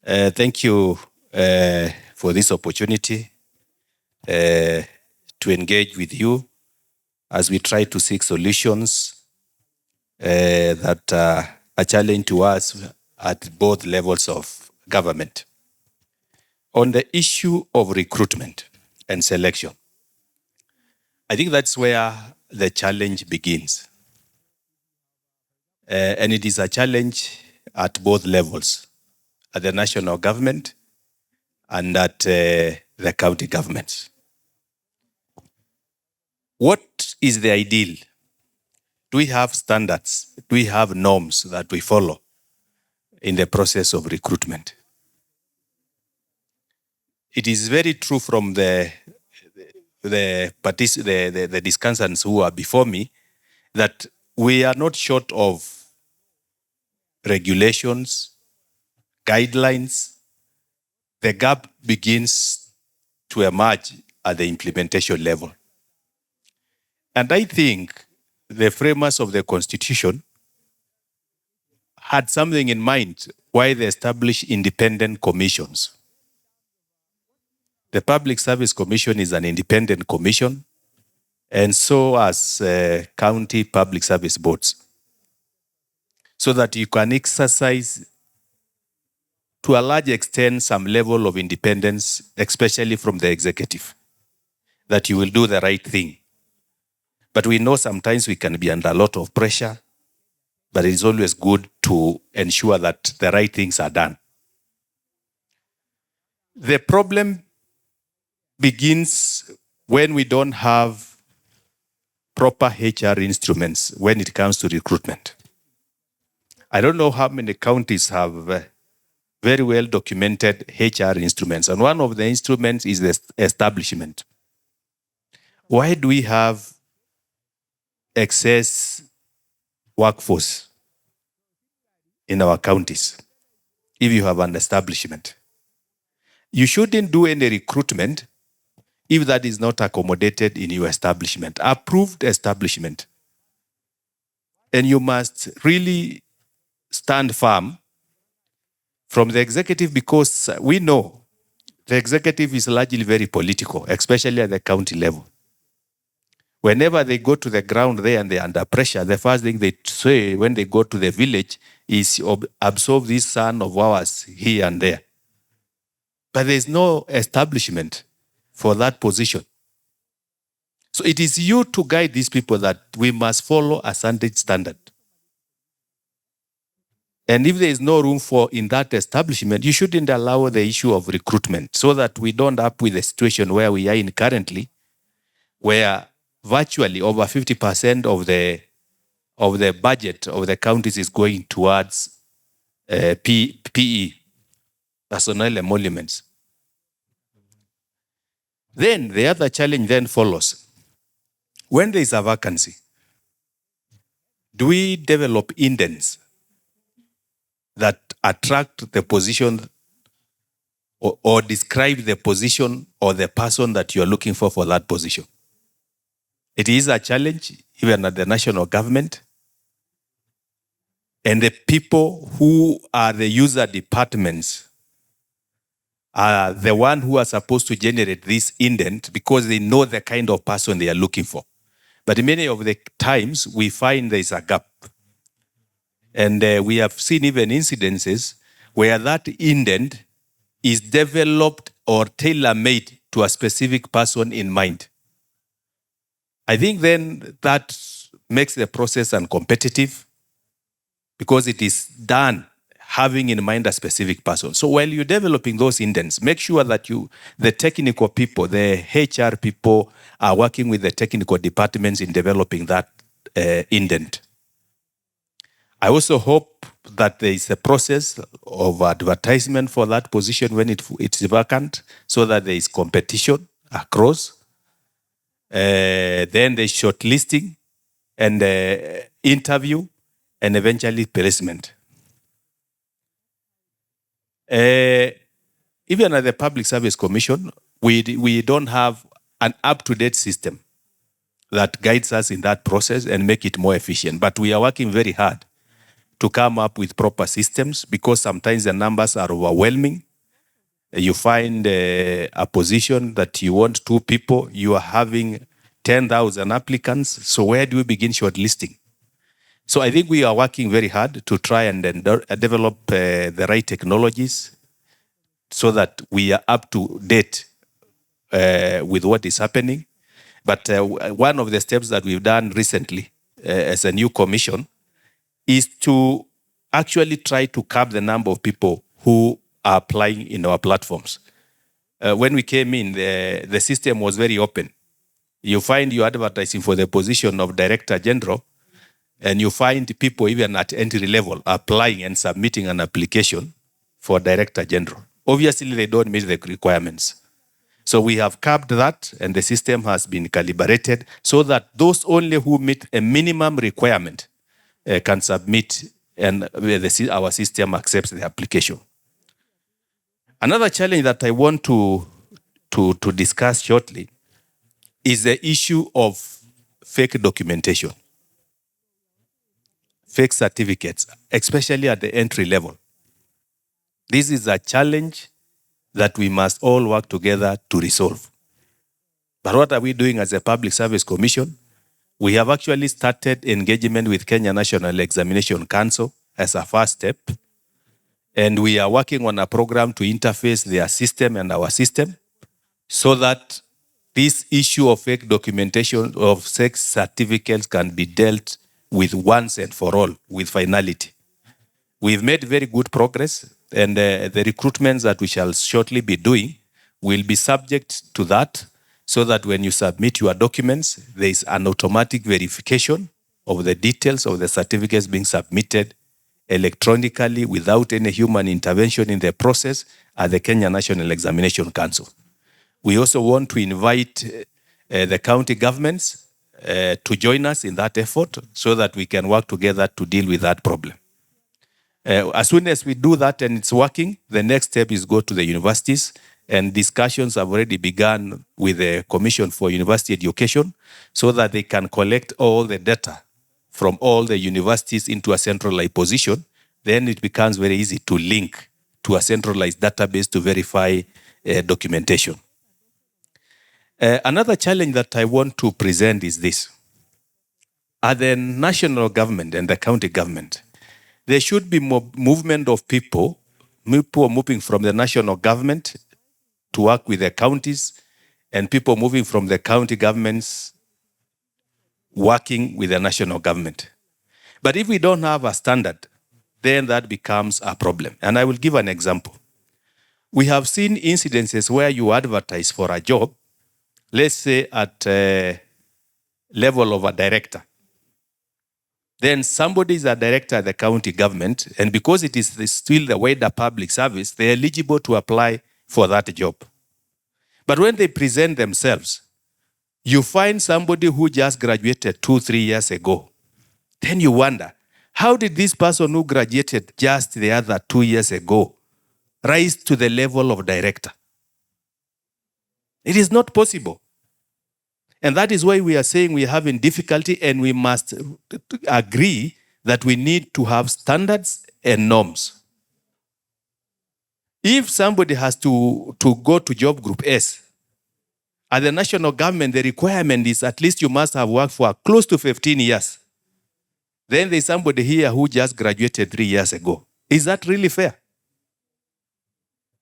Thank you for this opportunity to engage with you as we try to seek solutions that are a challenge to us at both levels of government. On the issue of recruitment and selection, I think that's where the challenge begins. And it is a challenge at both levels, at the national government and at the county governments. What is the ideal? Do we have standards? Do we have norms that we follow in the process of recruitment? It is very true from the discussants who are before me that we are not short of regulations, guidelines. The gap begins to emerge at the implementation level. And I think the framers of the Constitution had something in mind why they established independent commissions. The Public Service Commission is an independent commission, and so as county public service boards, so that you can exercise to a large extent some level of independence, especially from the executive, that you will do the right thing. But we know sometimes we can be under a lot of pressure, but it is always good to ensure that the right things are done. The problem begins when we don't have proper HR instruments when it comes to recruitment. I don't know how many counties have very well documented HR instruments, and one of the instruments is the establishment. Why do we have excess workforce in our counties if you have an establishment? You shouldn't do any recruitment if that is not accommodated in your establishment, approved establishment. And you must really stand firm from the executive, because we know the executive is largely very political, especially at the county level. Whenever they go to the ground there and they're under pressure, the first thing they say when they go to the village is absorb this son of ours here and there. But there's no establishment for that position. So it is you to guide these people that we must follow a certain standard. And if there is no room for in that establishment, you shouldn't allow the issue of recruitment, so that we don't end up with a situation where we are in currently, where virtually over 50% of the budget of the counties is going towards PE, personnel emoluments. Then the other challenge then follows. When there is a vacancy, do we develop indents that attract the position or describe the position or the person that you are looking for that position? It is a challenge even at the national government. And the people who are the user departments are the one who are supposed to generate this indent because they know the kind of person they are looking for. But many of the times we find there is a gap. And we have seen even incidences where that indent is developed or tailor-made to a specific person in mind. I think then that makes the process uncompetitive because it is done having in mind a specific person. So while you're developing those indents, make sure that the technical people, the HR people are working with the technical departments in developing that indent. I also hope that there is a process of advertisement for that position when it's vacant so that there is competition across. Then there's shortlisting and interview and eventually placement. Even at the Public Service Commission, we don't have an up-to-date system that guides us in that process and make it more efficient. But we are working very hard to come up with proper systems because sometimes the numbers are overwhelming. You find a position that you want 2 people, you are having 10,000 applicants. So where do we begin shortlisting? So I think we are working very hard to try and develop the right technologies so that we are up to date with what is happening. But one of the steps that we've done recently as a new commission is to actually try to cap the number of people who are applying in our platforms. When we came in, the system was very open. You find you're advertising for the position of Director General, and you find people even at entry level applying and submitting an application for Director General. Obviously, they don't meet the requirements. So we have capped that, and the system has been calibrated so that those only who meet a minimum requirement can submit, and our system accepts the application. Another challenge that I want to discuss shortly is the issue of fake documentation, fake certificates, especially at the entry level. This is a challenge that we must all work together to resolve. But what are we doing as a Public Service Commission? We have actually started engagement with Kenya National Examination Council as a first step. And we are working on a program to interface their system and our system so that this issue of fake documentation of sex certificates can be dealt with once and for all, with finality. We've made very good progress, and the recruitments that we shall shortly be doing will be subject to that, so that when you submit your documents, there is an automatic verification of the details of the certificates being submitted electronically without any human intervention in the process at the Kenya National Examination Council. We also want to invite the county governments to join us in that effort so that we can work together to deal with that problem. As soon as we do that and it's working, the next step is go to the universities, and discussions have already begun with the Commission for University Education so that they can collect all the data from all the universities into a centralized position. Then it becomes very easy to link to a centralized database to verify documentation. Another challenge that I want to present is this. At the national government and the county government, there should be more movement of people moving from the national government to work with the counties, and people moving from the county governments working with the national government. But if we don't have a standard, then that becomes a problem. And I will give an example. We have seen incidences where you advertise for a job, let's say at level of a director, then somebody is a director at the county government, and because it is still the wider public service, they're eligible to apply for that job. But when they present themselves, you find somebody who just graduated 2-3 years ago. Then you wonder, how did this person who graduated just the other 2 years ago rise to the level of director? It is not possible. And that is why we are saying we are having difficulty, and we must agree that we need to have standards and norms. If somebody has to go to job group S, at the national government, the requirement is at least you must have worked for close to 15 years. Then there's somebody here who just graduated 3 years ago. Is that really fair?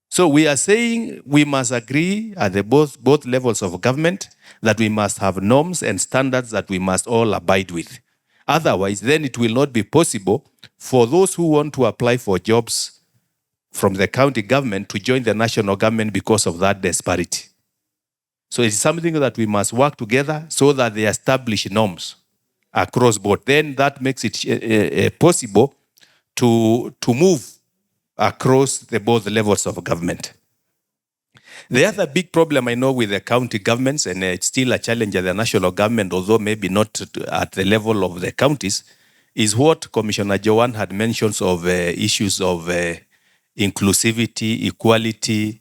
So we are saying we must agree at the both levels of government that we must have norms and standards that we must all abide with. Otherwise, then it will not be possible for those who want to apply for jobs from the county government to join the national government because of that disparity. So it's something that we must work together so that they establish norms across board. Then that makes it possible to move across both levels of government. The other big problem I know with the county governments, and it's still a challenge at the national government, although maybe not at the level of the counties, is what Commissioner Joanne had mentioned of issues of inclusivity, equality,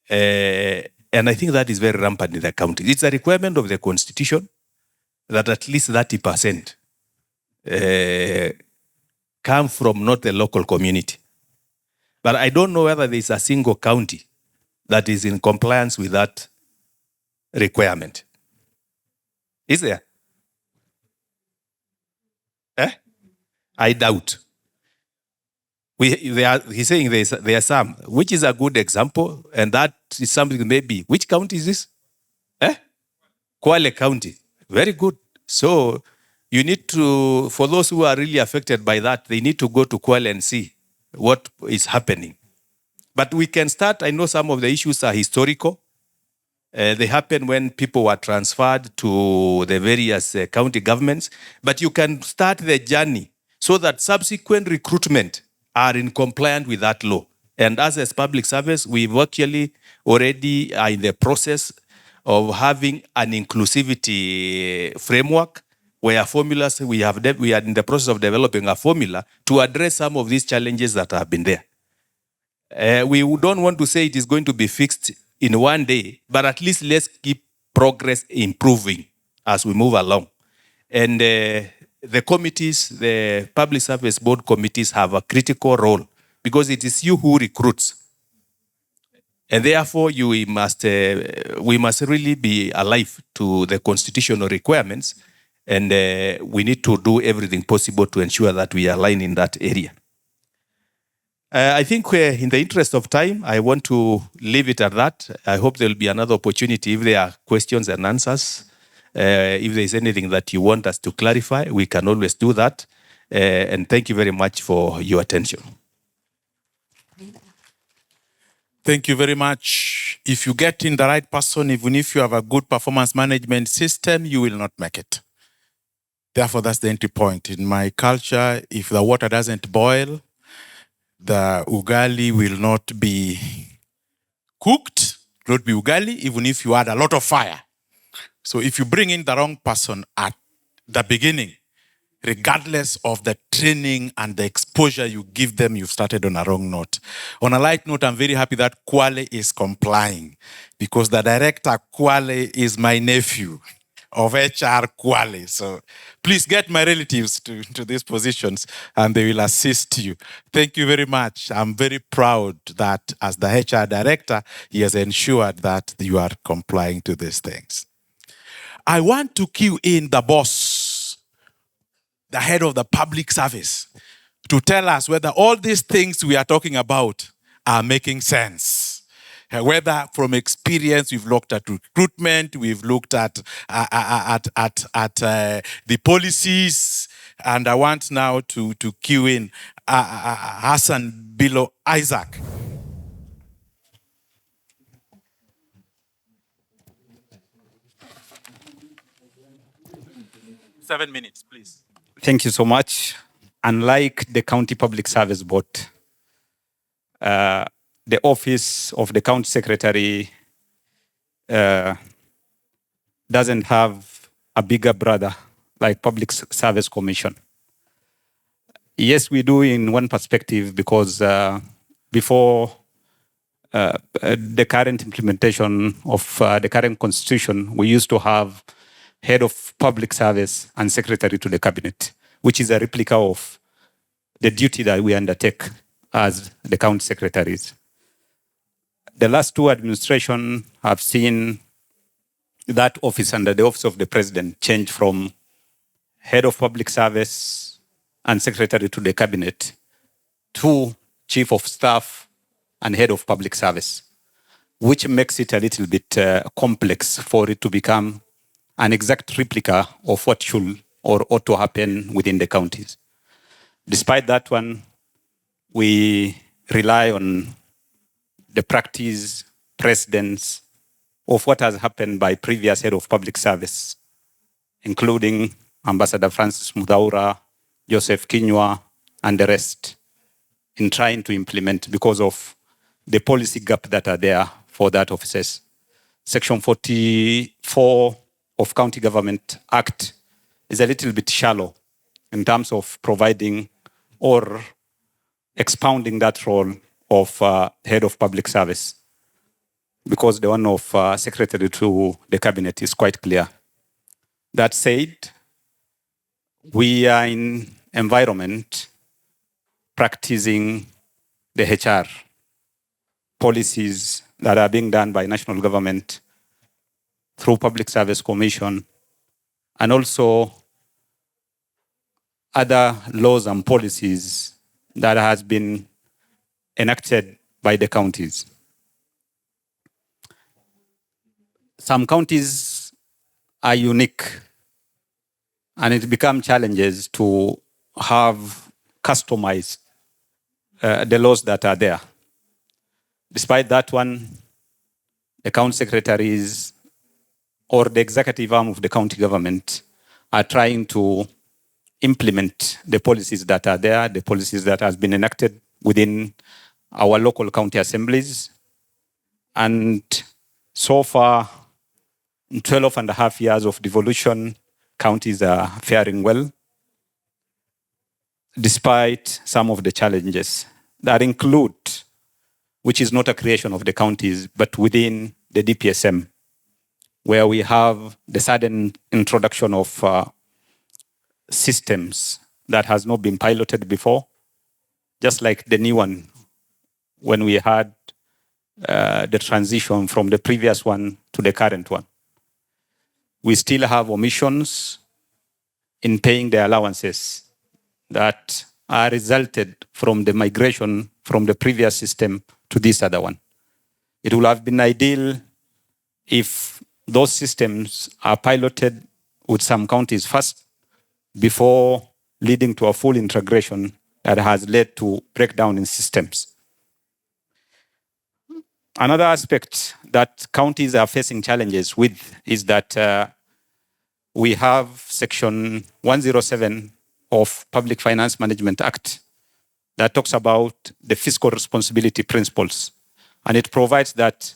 and I think that is very rampant in the counties. It's a requirement of the constitution that at least 30% come from not the local community. But I don't know whether there is a single county that is in compliance with that requirement. Is there? I doubt. He's saying there are some, which is a good example, and that is something maybe. Which county is this? Kwale County. Very good. So you need to, for those who are really affected by that, they need to go to Kwale and see what is happening. But we can start. I know some of the issues are historical. They happen when people were transferred to the various county governments. But you can start the journey so that subsequent recruitment are in compliance with that law. And as a public service, we virtually already are in the process of having an inclusivity framework where formulas, we are in the process of developing a formula to address some of these challenges that have been there. We don't want to say it is going to be fixed in one day, but at least let's keep progress improving as we move along. And the committees, the public service board committees have a critical role because it is you who recruits. And therefore, we must really be alive to the constitutional requirements, and we need to do everything possible to ensure that we align in that area. I think in the interest of time, I want to leave it at that. I hope there will be another opportunity if there are questions and answers. If there is anything that you want us to clarify, we can always do that. And thank you very much for your attention. Thank you very much. If you get in the right person, even if you have a good performance management system, you will not make it. Therefore, that's the entry point. In my culture, if the water doesn't boil, the ugali will not be cooked, not be ugali, even if you add a lot of fire. So if you bring in the wrong person at the beginning, regardless of the training and the exposure you give them, you've started on a wrong note. On a light note, I'm very happy that Kwale is complying because the director Kwale is my nephew of HR Kwale. So please get my relatives to these positions and they will assist you. Thank you very much. I'm very proud that as the HR director, he has ensured that you are complying to these things. I want to cue in the boss, the head of the public service, to tell us whether all these things we are talking about are making sense. Whether from experience, we've looked at recruitment, we've looked at the policies, and I want now to cue in Hassan Bilo Isaac. 7 minutes, please. Thank you so much. Unlike the County Public Service Board, the office of the County Secretary doesn't have a bigger brother like Public Service Commission. Yes, we do in one perspective because before the current implementation of the current constitution, we used to have head of public service and secretary to the cabinet, which is a replica of the duty that we undertake as the county secretaries. The last two administrations have seen that office under the office of the president change from head of public service and secretary to the cabinet to chief of staff and head of public service, which makes it a little bit complex for it to become an exact replica of what should or ought to happen within the counties. Despite that one, we rely on the practice, precedents of what has happened by previous head of public service, including Ambassador Francis Mudhaura, Joseph Kinyua, and the rest, in trying to implement because of the policy gap that are there for that offices. Section 44 of County Government Act is a little bit shallow in terms of providing or expounding that role of head of public service, because the one of secretary to the cabinet is quite clear. That said, we are in environment practicing the HR policies that are being done by national government through Public Service Commission, and also other laws and policies that has been enacted by the counties. Some counties are unique, and it becomes challenges to have customized the laws that are there. Despite that one, the county secretaries or the executive arm of the county government are trying to implement the policies that are there, the policies that has been enacted within our local county assemblies. And so far, in 12 and a half years of devolution, counties are faring well, despite some of the challenges that include, which is not a creation of the counties, but within the DPSM, where we have the sudden introduction of systems that has not been piloted before, just like the new one, when we had the transition from the previous one to the current one. We still have omissions in paying the allowances that are resulted from the migration from the previous system to this other one. It would have been ideal if those systems are piloted with some counties first before leading to a full integration that has led to breakdown in systems. Another aspect that counties are facing challenges with is that we have Section 107 of Public Finance Management Act that talks about the fiscal responsibility principles. And it provides that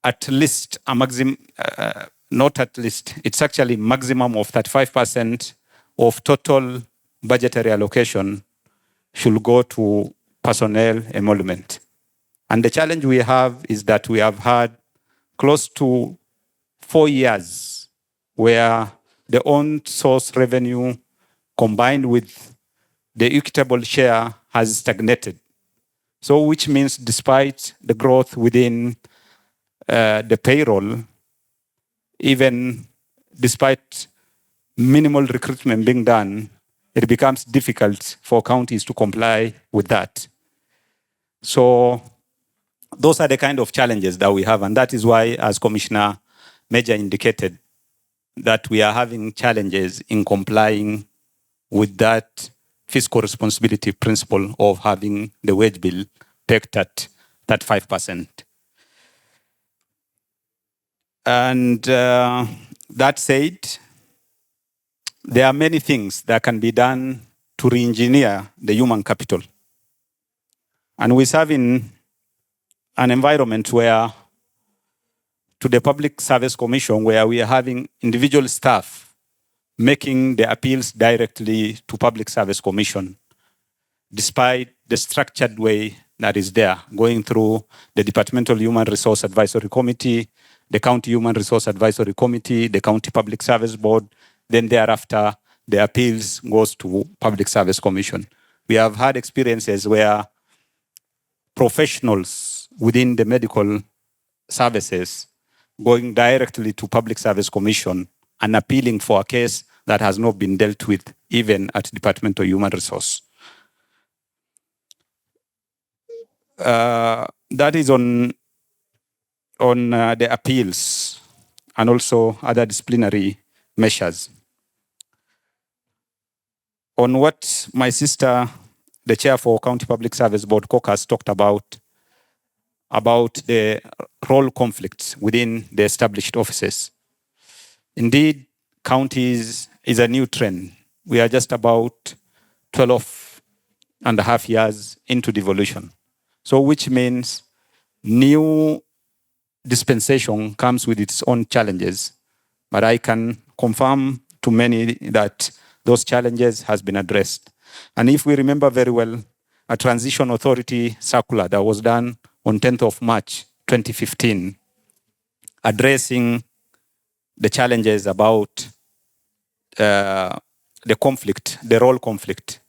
at least a maximum, not at least, it's actually maximum of 35% of total budgetary allocation should go to personnel emolument. And the challenge we have is that we have had close to 4 years where the own source revenue combined with the equitable share has stagnated. So which means despite the growth within the payroll, even despite minimal recruitment being done, it becomes difficult for counties to comply with that. So those are the kind of challenges that we have. And that is why, as Commissioner Major indicated, that we are having challenges in complying with that fiscal responsibility principle of having the wage bill pegged at 5%. And that said, there are many things that can be done to re-engineer the human capital. And we serve in an environment where, to the Public Service Commission, where we are having individual staff making the appeals directly to Public Service Commission, despite the structured way that is there, going through the Departmental Human Resource Advisory Committee, the County Human Resource Advisory Committee, the County Public Service Board, then thereafter, the appeals goes to Public Service Commission. We have had experiences where professionals within the medical services going directly to Public Service Commission and appealing for a case that has not been dealt with, even at Department of Human Resource. That is on the appeals and also other disciplinary measures. On what my sister, the chair for County Public Service Board caucus, talked about the role conflicts within the established offices. Indeed, counties is a new trend. We are just about 12 and a half years into devolution. So which means new dispensation comes with its own challenges. But I can confirm to many that those challenges has been addressed. And if we remember very well, a transition authority circular that was done on 10th of March 2015, addressing the challenges about the conflict, the role conflict.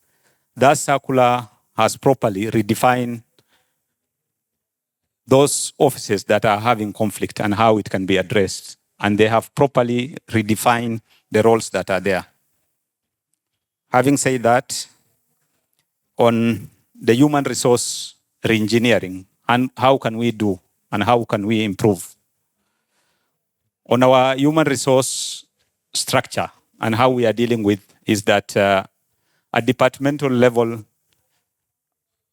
That circular has properly redefined those offices that are having conflict and how it can be addressed. And they have properly redefined the roles that are there. Having said that, on the human resource reengineering, and how can we do and how can we improve? On our human resource structure and how we are dealing with is that at departmental level,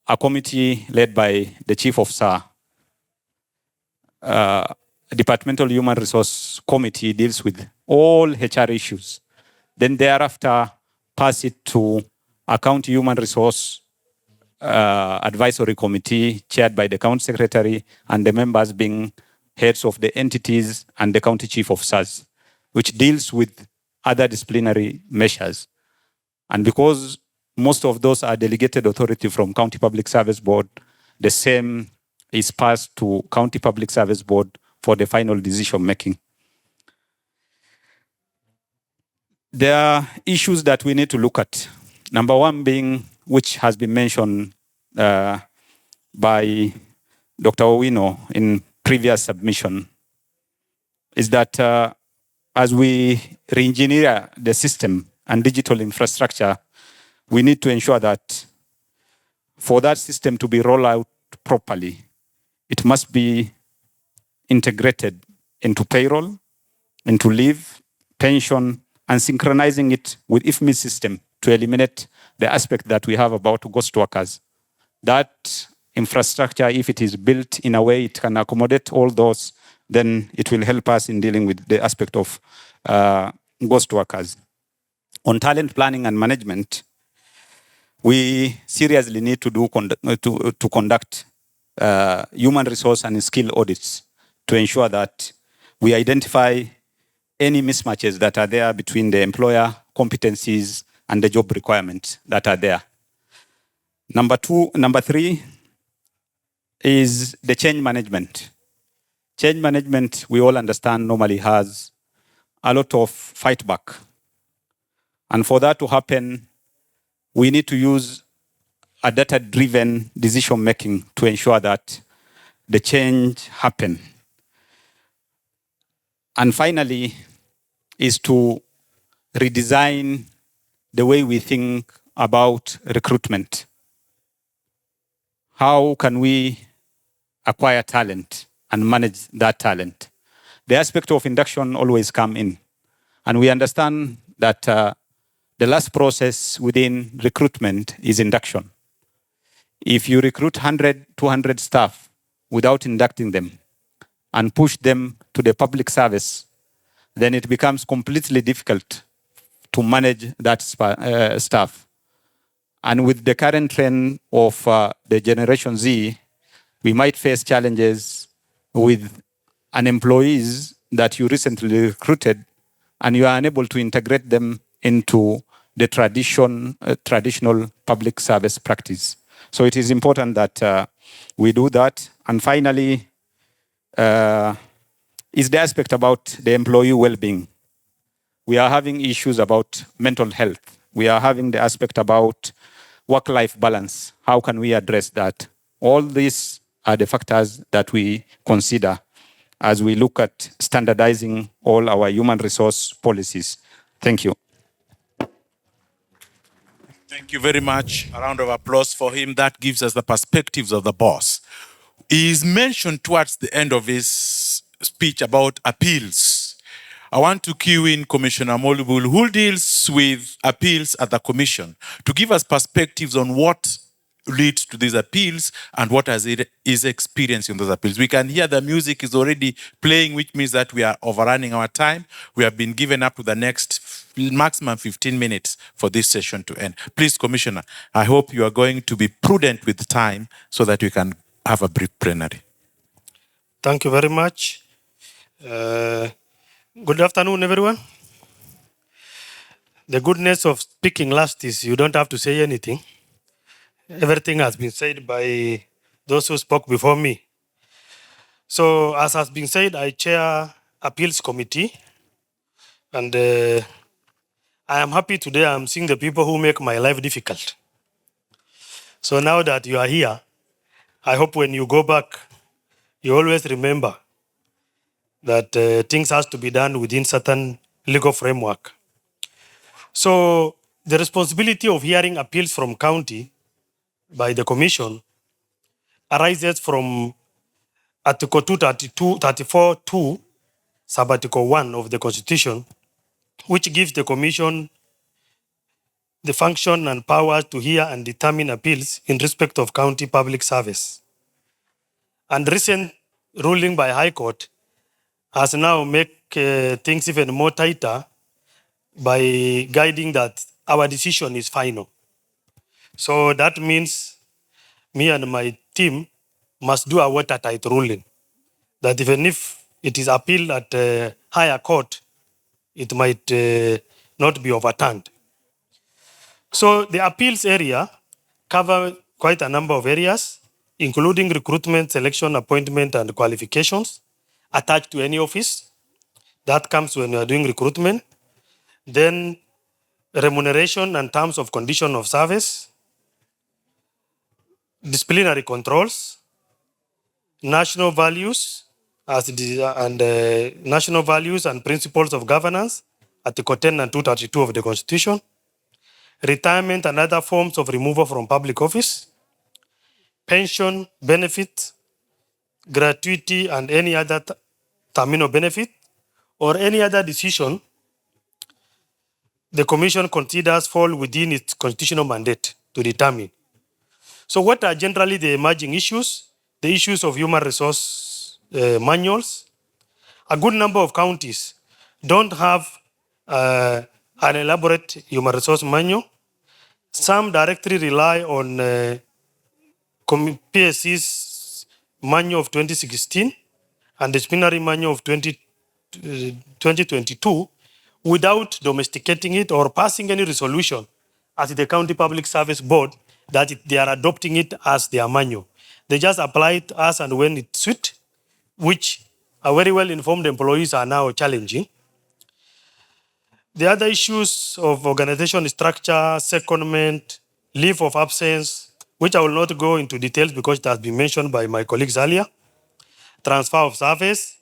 a committee led by the chief of SAR, a departmental human resource committee deals with all HR issues. Then thereafter, pass it to a county human resource advisory committee chaired by the county secretary and the members being heads of the entities and the county chief of SARS, which deals with other disciplinary measures. And because most of those are delegated authority from County Public Service Board, the same is passed to County Public Service Board for the final decision making. There are issues that we need to look at. Number one being, which has been mentioned by Dr. Owino in previous submission, is that as we re-engineer the system and digital infrastructure, we need to ensure that for that system to be rolled out properly, it must be integrated into payroll, into leave, pension, and synchronizing it with IFMI system to eliminate the aspect that we have about ghost workers. That infrastructure, if it is built in a way it can accommodate all those, then it will help us in dealing with the aspect of ghost workers. On talent planning and management, we seriously need to conduct human resource and skill audits to ensure that we identify any mismatches that are there between the employer competencies and the job requirements that are there. Number three is the change management. Change management, we all understand, normally has a lot of fight back. And for that to happen, we need to use a data-driven decision-making to ensure that the change happen. And finally, is to redesign the way we think about recruitment. How can we acquire talent and manage that talent? The aspect of induction always come in. And we understand that the last process within recruitment is induction. If you recruit 100, 200 staff without inducting them and push them to the public service, then it becomes completely difficult to manage that staff. And with the current trend of the Generation Z, we might face challenges with an employees that you recently recruited, and you are unable to integrate them into the traditional public service practice. So it is important that we do that. And finally, is the aspect about the employee well-being. We are having issues about mental health. We are having the aspect about work-life balance. How can we address that? All these are the factors that we consider as we look at standardizing all our human resource policies. Thank you. Thank you very much. A round of applause for him. That gives us the perspectives of the boss. He is mentioned towards the end of his speech about appeals. I want to cue in Commissioner Molubul, who deals with appeals at the Commission, to give us perspectives on what leads to these appeals and what is experiencing those appeals. We can hear the music is already playing, which means that we are overrunning our time. We have been given up to the next maximum 15 minutes for this session to end. Please, Commissioner, I hope you are going to be prudent with time so that we can have a brief plenary. Thank you very much. Good afternoon, everyone. The goodness of speaking last is you don't have to say anything. Everything has been said by those who spoke before me. So, as has been said, I chair Appeals Committee. And I am happy today I'm seeing the people who make my life difficult. So now that you are here, I hope when you go back, you always remember that things has to be done within certain legal framework. So the responsibility of hearing appeals from county by the Commission arises from Article 234.2, Sub-Article 1 of the Constitution, which gives the Commission the function and power to hear and determine appeals in respect of county public service. And recent ruling by High Court has now made things even more tighter by guiding that our decision is final. So that means me and my team must do a watertight ruling, that even if it is appealed at a higher court, it might not be overturned. So the appeals area cover quite a number of areas, including recruitment, selection, appointment, and qualifications attached to any office. That comes when you are doing recruitment. Then remuneration and terms of condition of service, disciplinary controls, national values national values and principles of governance, Article 10 and 232 of the Constitution, retirement and other forms of removal from public office, pension, benefit, gratuity, and any other terminal benefit, or any other decision the Commission considers fall within its constitutional mandate to determine. So what are generally the emerging issues? The issues of human resource manuals. A good number of counties don't have an elaborate human resource manual. Some directly rely on PSC's manual of 2016 and the disciplinary manual of 2022 without domesticating it or passing any resolution at the County Public Service Board that they are adopting it as their manual. They just apply it as and when it suits, which a very well-informed employees are now challenging. The other issues of organization structure, secondment, leave of absence, which I will not go into details because it has been mentioned by my colleagues earlier, transfer of service.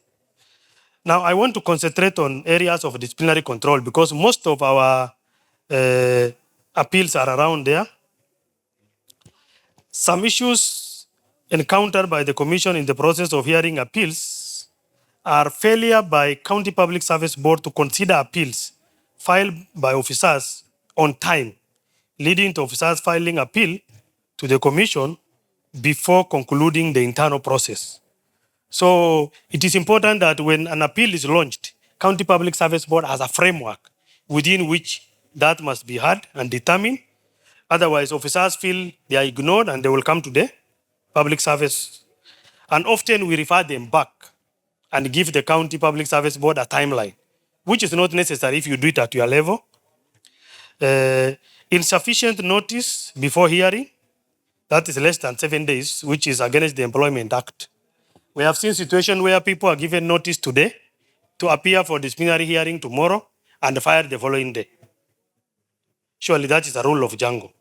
Now, I want to concentrate on areas of disciplinary control because most of our appeals are around there. Some issues encountered by the Commission in the process of hearing appeals are failure by County Public Service Board to consider appeals filed by officers on time, leading to officers filing appeal to the Commission before concluding the internal process. So it is important that when an appeal is launched, County Public Service Board has a framework within which that must be heard and determined. Otherwise, officers feel they are ignored and they will come to the public service. And often we refer them back and give the county public service board a timeline, which is not necessary if you do it at your level. Insufficient notice before hearing, that is less than 7 days, which is against the Employment Act. We have seen situations where people are given notice today to appear for disciplinary hearing tomorrow and fired the following day. Surely that is a rule of jungle.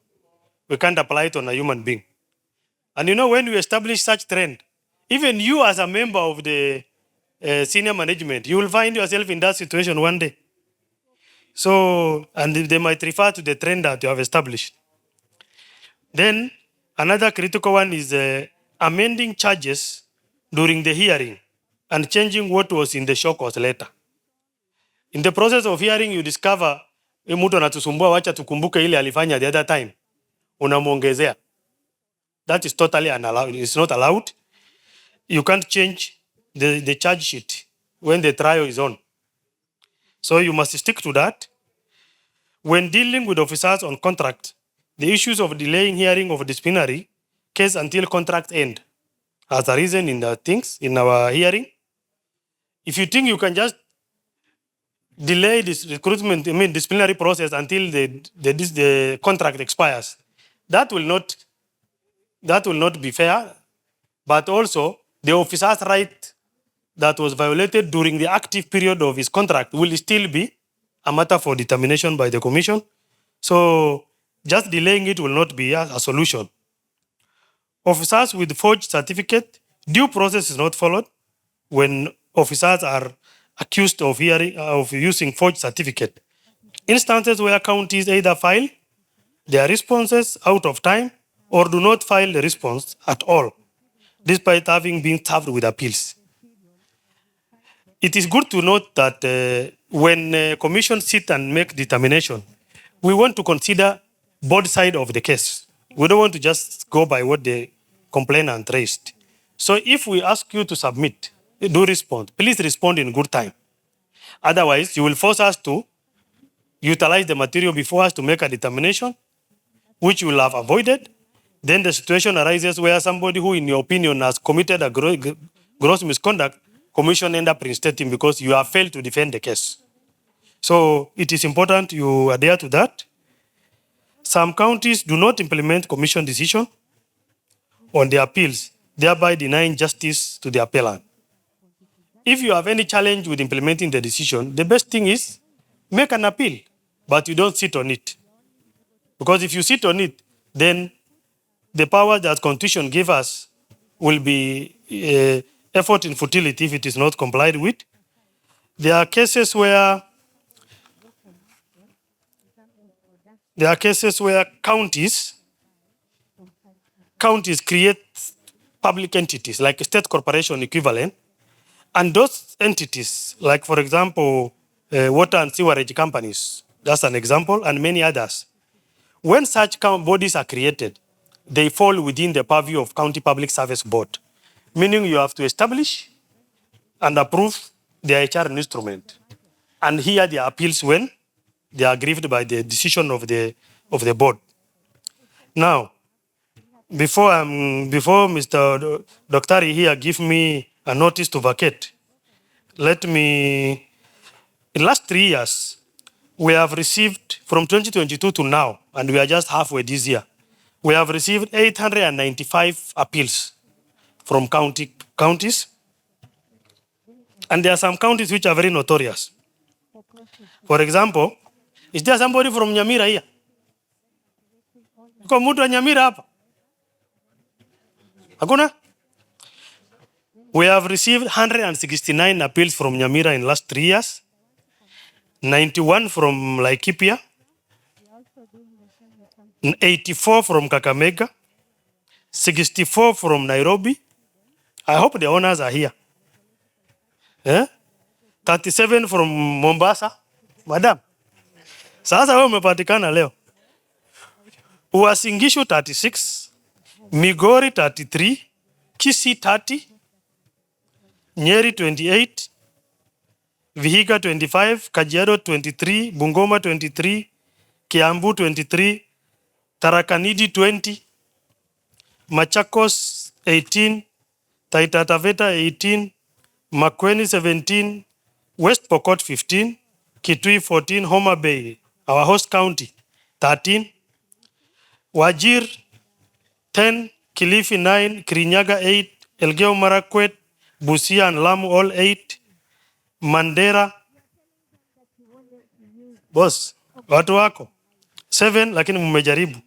We can't apply it on a human being. And you know, when we establish such trend, even you as a member of the senior management, you will find yourself in that situation one day. So, and they might refer to the trend that you have established. Then another critical one is amending charges during the hearing and changing what was in the show cause letter. In the process of hearing, you discover mtu anatusumbua, wacha tukumbuke ile alifanya the other time, unamuongezea. That is totally unallowed. It's not allowed. You can't change the charge sheet when the trial is on. So you must stick to that. When dealing with officers on contract, the issues of delaying hearing of disciplinary case until contract end as a reason in the things in our hearing. If you think you can just delay this recruitment, disciplinary process until the contract expires, that will not be fair. But also, the officer's right that was violated during the active period of his contract will still be a matter for determination by the commission. So just delaying it will not be a solution. Officers with forged certificate, due process is not followed when officers are accused of using forged certificate. Instances where counties either file their responses out of time or do not file the response at all, despite having been served with appeals. It is good to note that when commissions sit and make determination, we want to consider both sides of the case. We don't want to just go by what the complainant raised. So if we ask you to submit, do respond, please respond in good time. Otherwise, you will force us to utilize the material before us to make a determination, which you will have avoided. Then the situation arises where somebody who, in your opinion, has committed a gross misconduct, commission end up reinstating because you have failed to defend the case. So it is important you adhere to that. Some counties do not implement commission decision on their appeals, thereby denying justice to the appellant. If you have any challenge with implementing the decision, the best thing is make an appeal, but you don't sit on it. Because if you sit on it, then the power that Constitution gives us will be effort in futility if it is not complied with. There are cases where counties create public entities like state corporation equivalent, and those entities, like for example, water and sewerage companies, that's an example, and many others. When such bodies are created, they fall within the purview of County Public Service Board, meaning you have to establish and approve their HR instrument and hear their appeals when they are aggrieved by the decision of the board. Now, before Mr. Doctari here give me a notice to vacate, in last 3 years, we have received from 2022 to now, and we are just halfway this year, we have received 895 appeals from counties. And there are some counties which are very notorious. For example, is there somebody from Nyamira here? Yuko mtu wa Nyamira hapa? Hakuna? We have received 169 appeals from Nyamira in last 3 years, 91 from Laikipia, 84 from Kakamega, 64 from Nairobi. I hope the owners are here. 37 from Mombasa. Madam, sasa wewe umepatikana leo. Uasin Gishu 36, Migori 33, Kisii 30, Nyeri 28, Vihiga 25, Kajiado 23, Bungoma 23, Kiambu 23, Tharaka Nithi 20, Machakos 18, Taita Taveta 18, Makueni 17, West Pokot 15, Kitui 14, Homa Bay, our host county, 13, Wajir 10, Kilifi 9, Kirinyaga 8, Elgeyo Marakwet, Busia and Lamu all 8, Mandera, boss, watu wako 7, lakini mmejaribu.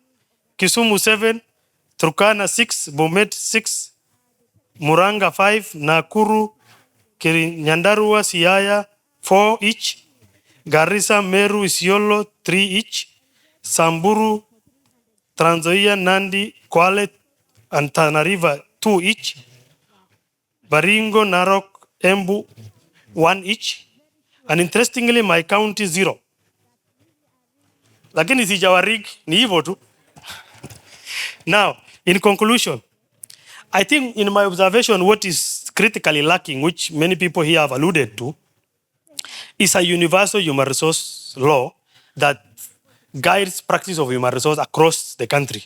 Kisumu 7, Turkana 6, Bomet 6, Muranga 5, Nakuru, Nyandarua, Siaya 4 each, Garissa, Meru, Isiolo 3 each, Samburu, Trans Nzoia, Nandi, Kwale, and Tana River 2 each, Baringo, Narok, Embu 1 each, and interestingly my county 0. Lakini sijawarig ni hivyo tu. Now, in conclusion, I think in my observation what is critically lacking, which many people here have alluded to, is a universal human resource law that guides practice of human resource across the country,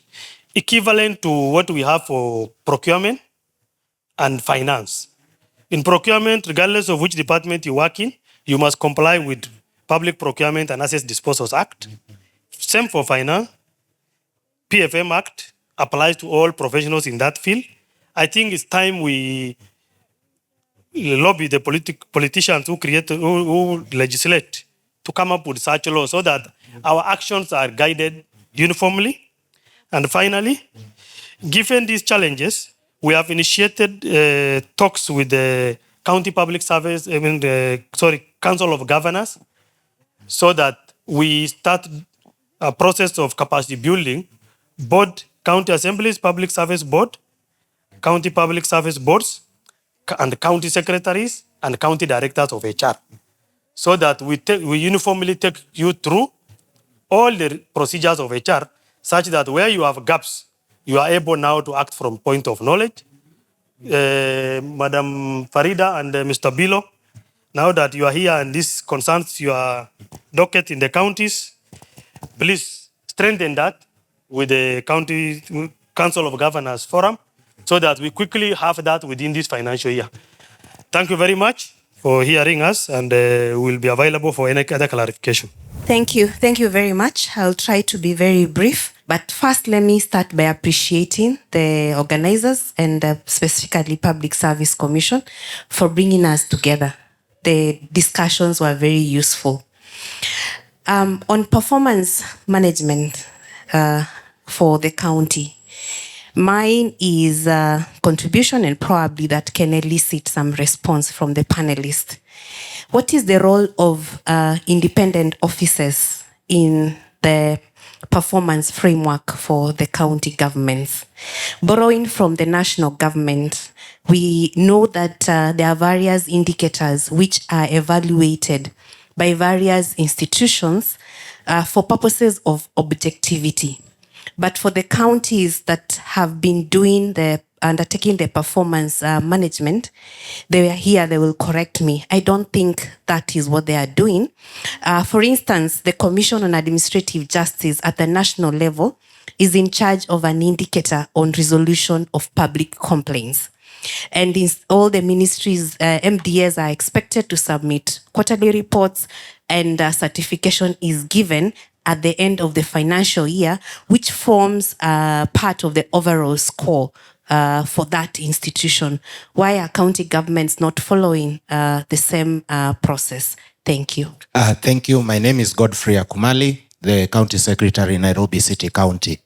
equivalent to what we have for procurement and finance. In procurement, regardless of which department you work in, you must comply with Public Procurement and Assets Disposals Act. Same for finance. PFM Act applies to all professionals in that field. I think it's time we lobby the politicians who legislate to come up with such laws so that our actions are guided uniformly. And finally, given these challenges, we have initiated talks with the County Public Service, Council of Governors, so that we start a process of capacity building, both county assemblies, public service board, county public service boards, and county secretaries and county directors of HR, so that we uniformly take you through all the procedures of HR, such that where you have gaps, you are able now to act from point of knowledge. Madam Farida and Mr. Bilo, now that you are here and this concerns your docket in the counties, please strengthen that with the County Council of Governors Forum so that we quickly have that within this financial year. Thank you very much for hearing us, and we'll be available for any other clarification. Thank you. Thank you very much. I'll try to be very brief. But first, let me start by appreciating the organizers and specifically Public Service Commission for bringing us together. The discussions were very useful. On performance management for the county, mine is a contribution and probably that can elicit some response from the panelists. What is the role of independent officers in the performance framework for the county governments? Borrowing from the national government, we know that there are various indicators which are evaluated by various institutions for purposes of objectivity. But for the counties that have been undertaking the performance management, they are here, they will correct me. I don't think that is what they are doing. For instance, the Commission on Administrative Justice at the national level is in charge of an indicator on resolution of public complaints. And in all the ministries, MDAs are expected to submit quarterly reports, and certification is given at the end of the financial year, which forms part of the overall score for that institution. Why are county governments not following the same process? Thank you. Thank you. My name is Godfrey Akumali, the County Secretary in Nairobi City County.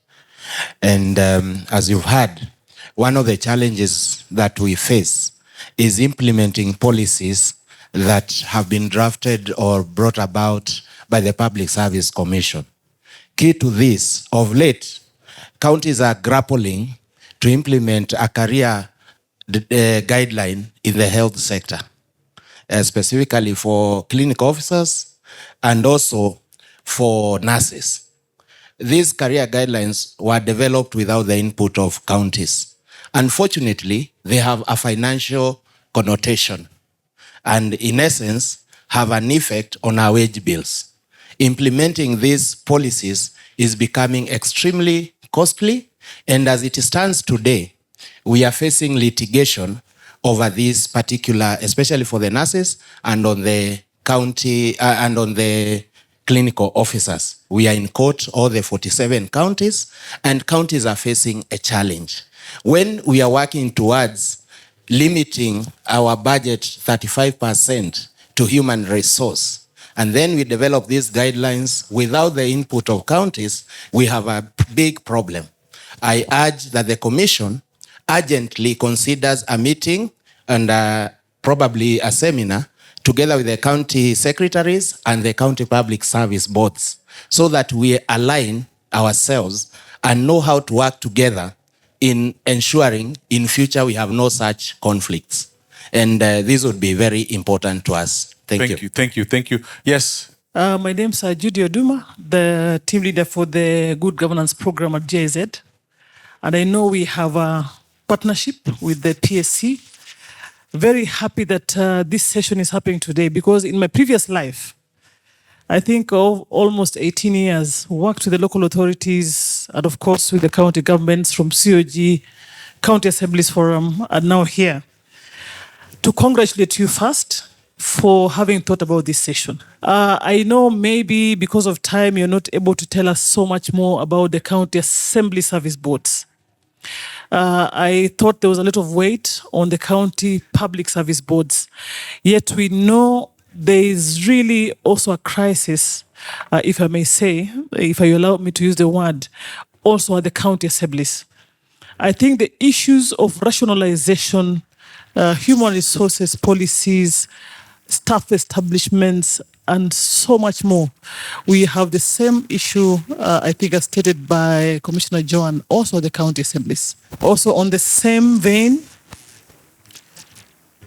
And as you've heard, one of the challenges that we face is implementing policies that have been drafted or brought about by the Public Service Commission. Key to this, of late, counties are grappling to implement a career guideline in the health sector, specifically for clinic officers and also for nurses. These career guidelines were developed without the input of counties. Unfortunately, they have a financial connotation and in essence have an effect on our wage bills. implementing these policies is becoming extremely costly. And as it stands today, we are facing litigation over this particular, especially for the nurses and on the county and on the clinical officers. We are in court, all the 47 counties, and counties are facing a challenge. When we are working towards limiting our budget 35% to human resource, and then we develop these guidelines without the input of counties, we have a big problem. I urge that the Commission urgently considers a meeting and probably a seminar together with the county secretaries and the county public service boards, so that we align ourselves and know how to work together in ensuring in future we have no such conflicts. And this would be very important to us. Thank you. Thank you. Yes. My name is Judy Oduma, the team leader for the Good Governance Program at GIZ. And I know we have a partnership with the PSC. Very happy that this session is happening today, because in my previous life, I think of almost 18 years, worked with the local authorities and of course with the county governments from COG, County Assemblies Forum, and now here. To congratulate you first for having thought about this session. I know maybe because of time, you're not able to tell us so much more about the county assembly service boards. I thought there was a lot of weight on the county public service boards. Yet we know there is really also a crisis, if I may say, if you allow me to use the word, also at the county assemblies. I think the issues of rationalization, human resources policies, staff establishments, and so much more. We have the same issue, I think, as stated by Commissioner Joan, also the county assemblies. Also on the same vein,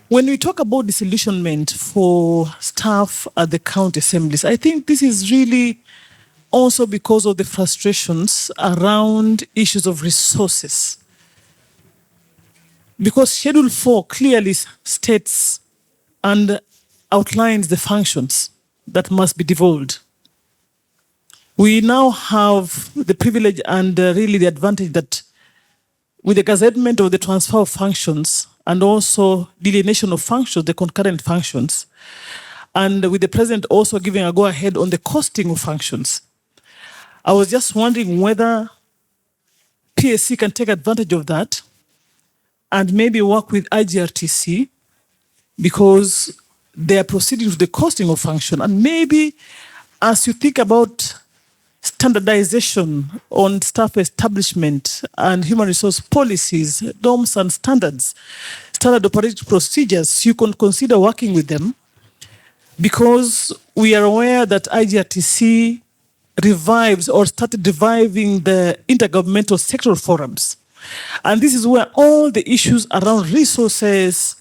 when we talk about disillusionment for staff at the county assemblies, I think this is really also because of the frustrations around issues of resources. Because Schedule 4 clearly states and outlines the functions that must be devolved. We now have the privilege and really the advantage that with the gazettement of the transfer of functions and also delineation of functions, the concurrent functions, and with the president also giving a go-ahead on the costing of functions, I was just wondering whether PSC can take advantage of that and maybe work with IGRTC, because they are proceeding with the costing of function. And maybe as you think about standardization on staff establishment and human resource policies, norms and standards, standard operating procedures, you can consider working with them, because we are aware that IGRTC revives or started reviving the intergovernmental sectoral forums. And this is where all the issues around resources,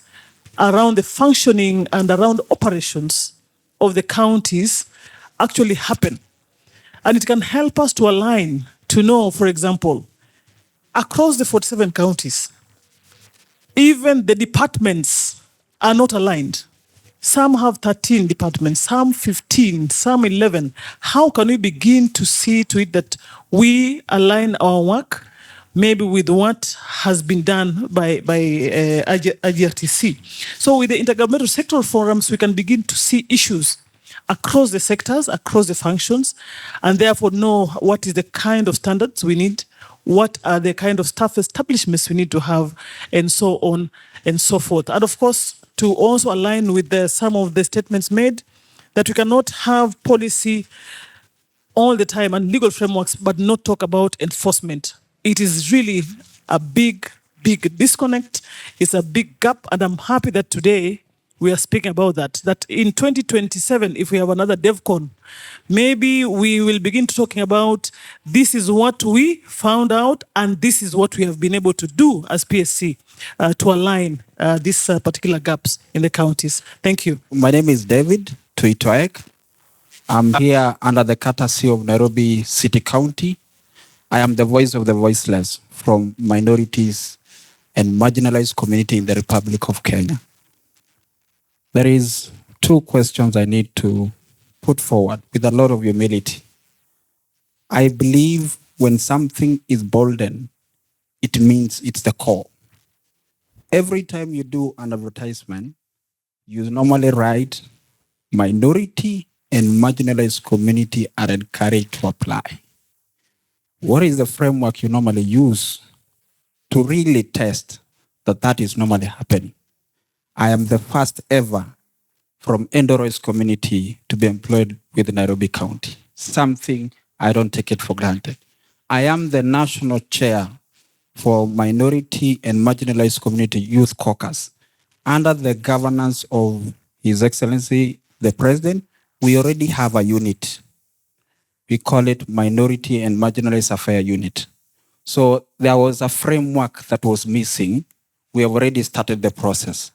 around the functioning and around operations of the counties actually happen. And it can help us to align, to know, for example, across the 47 counties, even the departments are not aligned. Some have 13 departments, some 15, some 11. How can we begin to see to it that we align our work maybe with what has been done by IGRTC? So with the intergovernmental sectoral forums, we can begin to see issues across the sectors, across the functions, and therefore know what is the kind of standards we need, what are the kind of staff establishments we need to have, and so on and so forth. And of course, to also align with some of the statements made that we cannot have policy all the time and legal frameworks, but not talk about enforcement. It is really a big disconnect. It's a big gap, and I'm happy that today we are speaking about that in 2027, if we have another DevCon, maybe we will begin talking about this is what we found out and this is what we have been able to do as PSC to align these particular gaps in the counties. Thank you. My name is David Tuitoek. I'm here under the courtesy of Nairobi City County. I am the voice of the voiceless from minorities and marginalized community in the Republic of Kenya. There is two questions I need to put forward with a lot of humility. I believe when something is bolden, it means it's the core. Every time you do an advertisement, you normally write minority and marginalized community are encouraged to apply. What is the framework you normally use to really test that that is normally happening? I am the first ever from Endoro's community to be employed with Nairobi County, something I don't take it for granted. I am the national chair for Minority and Marginalized Community Youth Caucus. Under the governance of His Excellency, the President, we already have a unit. We call it Minority and Marginalized Affairs Unit. So there was a framework that was missing. We have already started the process.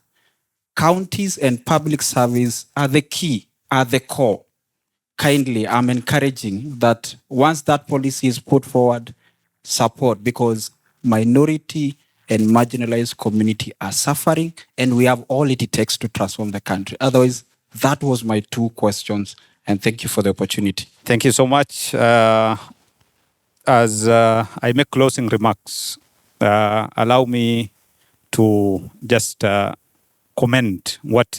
Counties and public service are the key, are the core. Kindly, I'm encouraging that once that policy is put forward, support, because minority and marginalized community are suffering, and we have all it takes to transform the country. Otherwise, that was my 2 questions, and thank you for the opportunity. Thank you so much. As I make closing remarks, allow me to just comment what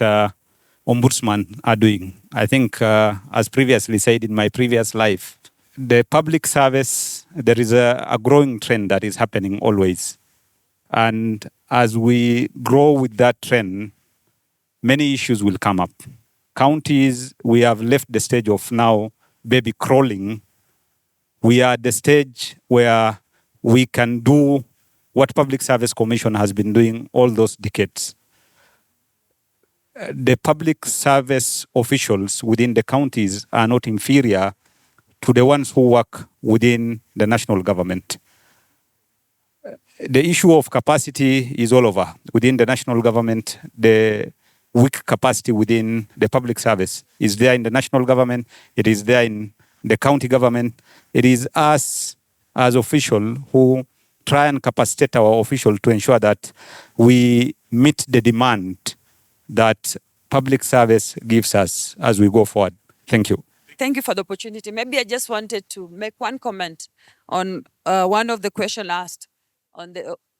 ombudsman are doing. I think, as previously said in my previous life, the public service, there is a growing trend that is happening always. And as we grow with that trend, many issues will come up. Counties, we have left the stage of now baby crawling. We are at the stage where we can do what Public Service Commission has been doing all those decades. The public service officials within the counties are not inferior to the ones who work within the national government. The issue of capacity is all over. Within the national government, the weak capacity within the public service is there in the national government, it is there in the county government. It is us as officials who try and capacitate our officials to ensure that we meet the demand that public service gives us as we go forward. Thank you. Thank you for the opportunity. Maybe I just wanted to make one comment on one of the questions asked on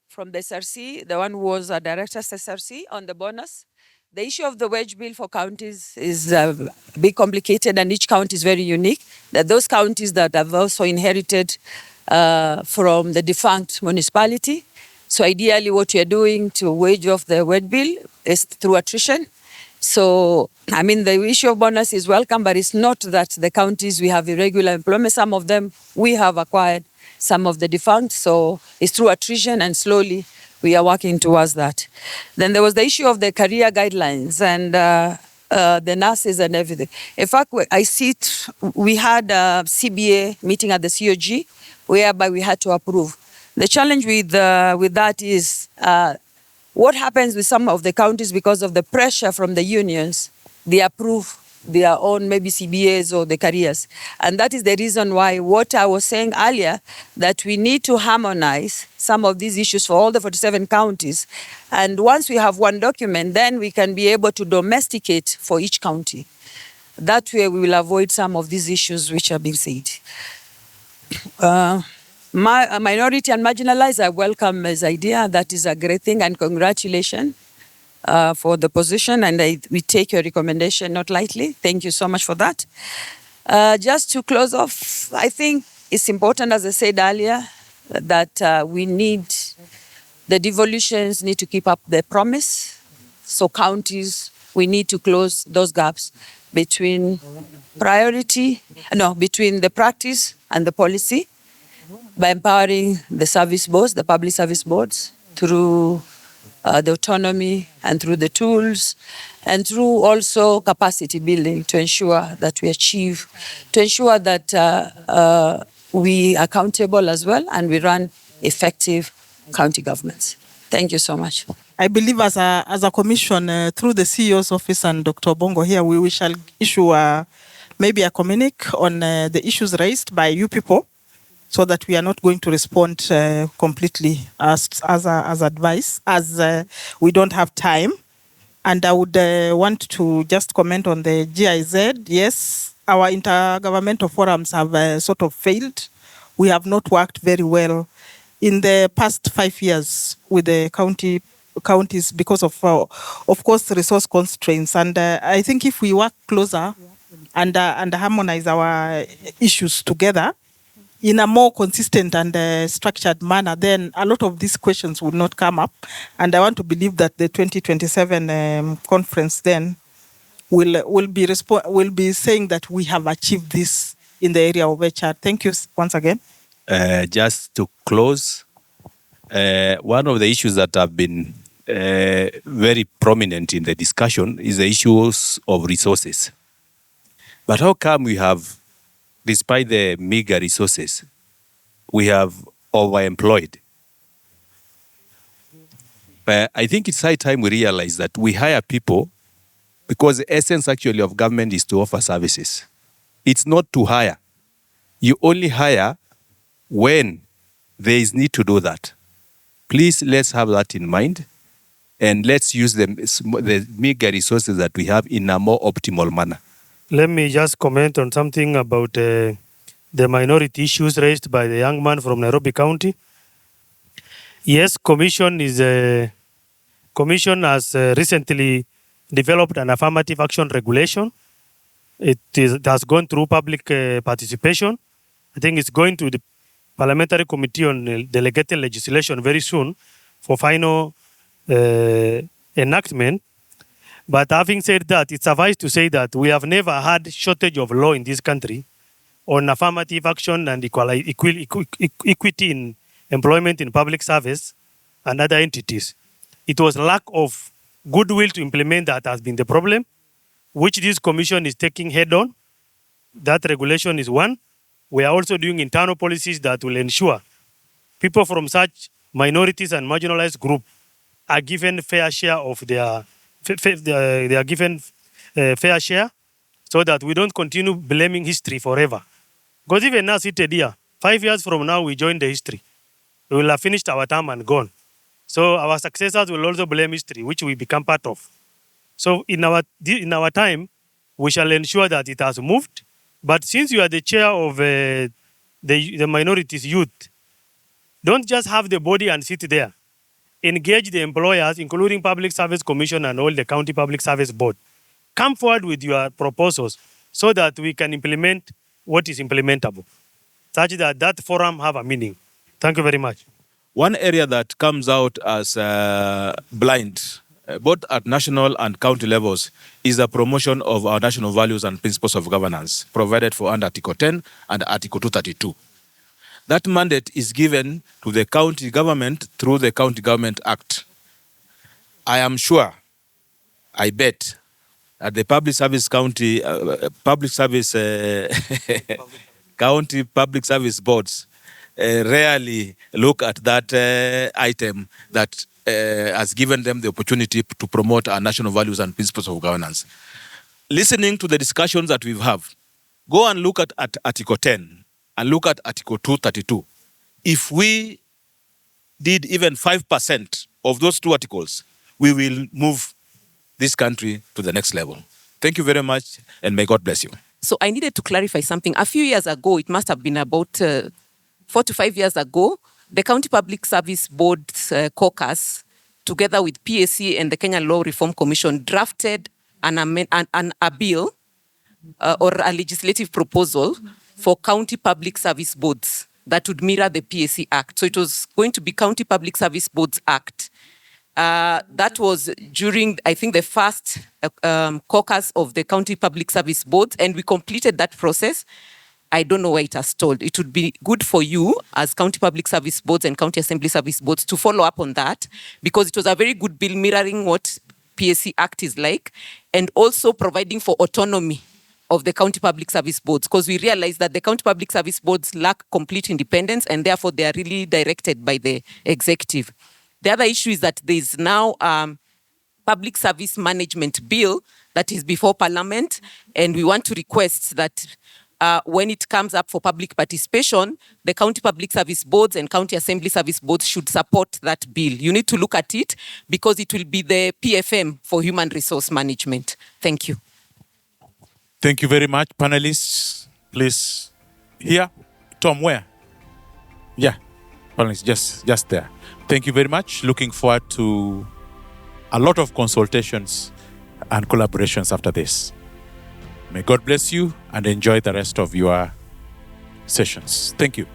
from the SRC, the one who was a director of SRC on the bonus. The issue of the wage bill for counties is a bit complicated, and each county is very unique. That those counties that have also inherited from the defunct municipality. So ideally what we are doing to wage off the wage bill is through attrition. So, I mean, the issue of bonus is welcome, but it's not that the counties, we have irregular employment. Some of them, we have acquired some of the defunct. So it's through attrition, and slowly we are working towards that. Then there was the issue of the career guidelines and the nurses and everything. In fact, I see we had a CBA meeting at the COG, whereby we had to approve. The challenge with that is what happens with some of the counties because of the pressure from the unions, they approve their own maybe CBAs or the careers. And that is the reason why what I was saying earlier, that we need to harmonize some of these issues for all the 47 counties. And once we have one document, then we can be able to domesticate for each county. That way we will avoid some of these issues which are being said. Minority and marginalized, I welcome this idea. That is a great thing, and congratulations for the position, and we take your recommendation not lightly. Thank you so much for that. Just to close off, I think it's important, as I said earlier, that we need, the devolutions need to keep up their promise. So counties, we need to close those gaps between between the practice and the policy, by empowering the service boards, the public service boards, through the autonomy and through the tools, and through also capacity building to ensure that we achieve, to ensure that we are accountable as well and we run effective county governments. Thank you so much. I believe as a commission, through the CEO's office and Dr. Bongo here, we shall issue maybe a communique on the issues raised by you people, so that we are not going to respond completely as advice, as we don't have time. And I would want to just comment on the GIZ. Yes, our intergovernmental forums have sort of failed. We have not worked very well in the past 5 years with the counties because of course, resource constraints. And I think if we work closer and harmonize our issues together in a more consistent and structured manner, then a lot of these questions would not come up. And I want to believe that the 2027 conference then will be saying that we have achieved this in the area of HR. Thank you once again. Just to close, one of the issues that have been very prominent in the discussion is the issues of resources. But how come we have, despite the meager resources, we have overemployed? I think it's high time we realize that we hire people because the essence actually of government is to offer services. It's not to hire. You only hire when there is need to do that. Please, let's have that in mind, and let's use the meager resources that we have in a more optimal manner. Let me just comment on something about the minority issues raised by the young man from Nairobi County. Yes, Commission has recently developed an affirmative action regulation. It has gone through public participation. I think it's going to the Parliamentary Committee on Delegated Legislation very soon for final enactment. But having said that, it's suffice to say that we have never had shortage of law in this country on affirmative action and equity in employment in public service and other entities. It was lack of goodwill to implement that has been the problem, which this commission is taking head on. That regulation is one. We are also doing internal policies that will ensure people from such minorities and marginalized groups are given fair share of they are given fair share, so that we don't continue blaming history forever. Because even now seated here, 5 years from now, we join the history. We will have finished our term and gone. So our successors will also blame history, which we become part of. So in our time, we shall ensure that it has moved. But since you are the chair of the minorities youth, don't just have the body and sit there. Engage the employers, including Public Service Commission and all the County Public Service Board. Come forward with your proposals so that we can implement what is implementable, such that that forum have a meaning. Thank you very much. One area that comes out as blind, both at national and county levels, is the promotion of our national values and principles of governance, provided for under Article 10 and Article 232. That mandate is given to the county government through the County Government Act. I am sure, I bet, that the public service county, county public service boards rarely look at that item that has given them the opportunity to promote our national values and principles of governance. Listening to the discussions that we have, go and look at Article 10 and look at Article 232. If we did even 5% of those two articles, we will move this country to the next level. Thank you very much, and may God bless you. So I needed to clarify something. A few years ago, it must have been about 4 to 5 years ago, the County Public Service Board caucus, together with PSC and the Kenya Law Reform Commission, drafted a bill or a legislative proposal for county public service boards that would mirror the PSC Act. So it was going to be County Public Service Boards Act. That was during, I think, the first caucus of the County Public Service Boards, and we completed that process. I don't know where it has stalled. It would be good for you as County Public Service Boards and County Assembly Service Boards to follow up on that, because it was a very good bill mirroring what PSC Act is like, and also providing for autonomy of the County Public Service Boards, because we realize that the County Public Service Boards lack complete independence, and therefore they are really directed by the executive. The other issue is that there is now Public Service Management Bill that is before Parliament, and we want to request that when it comes up for public participation, the county public service boards and county assembly service boards should support that bill. You need to look at it because it will be the PFM for human resource management. Thank you. Thank you very much, panelists. Please, here, Tom, where? Yeah, panelists, just there. Thank you very much. Looking forward to a lot of consultations and collaborations after this. May God bless you and enjoy the rest of your sessions. Thank you.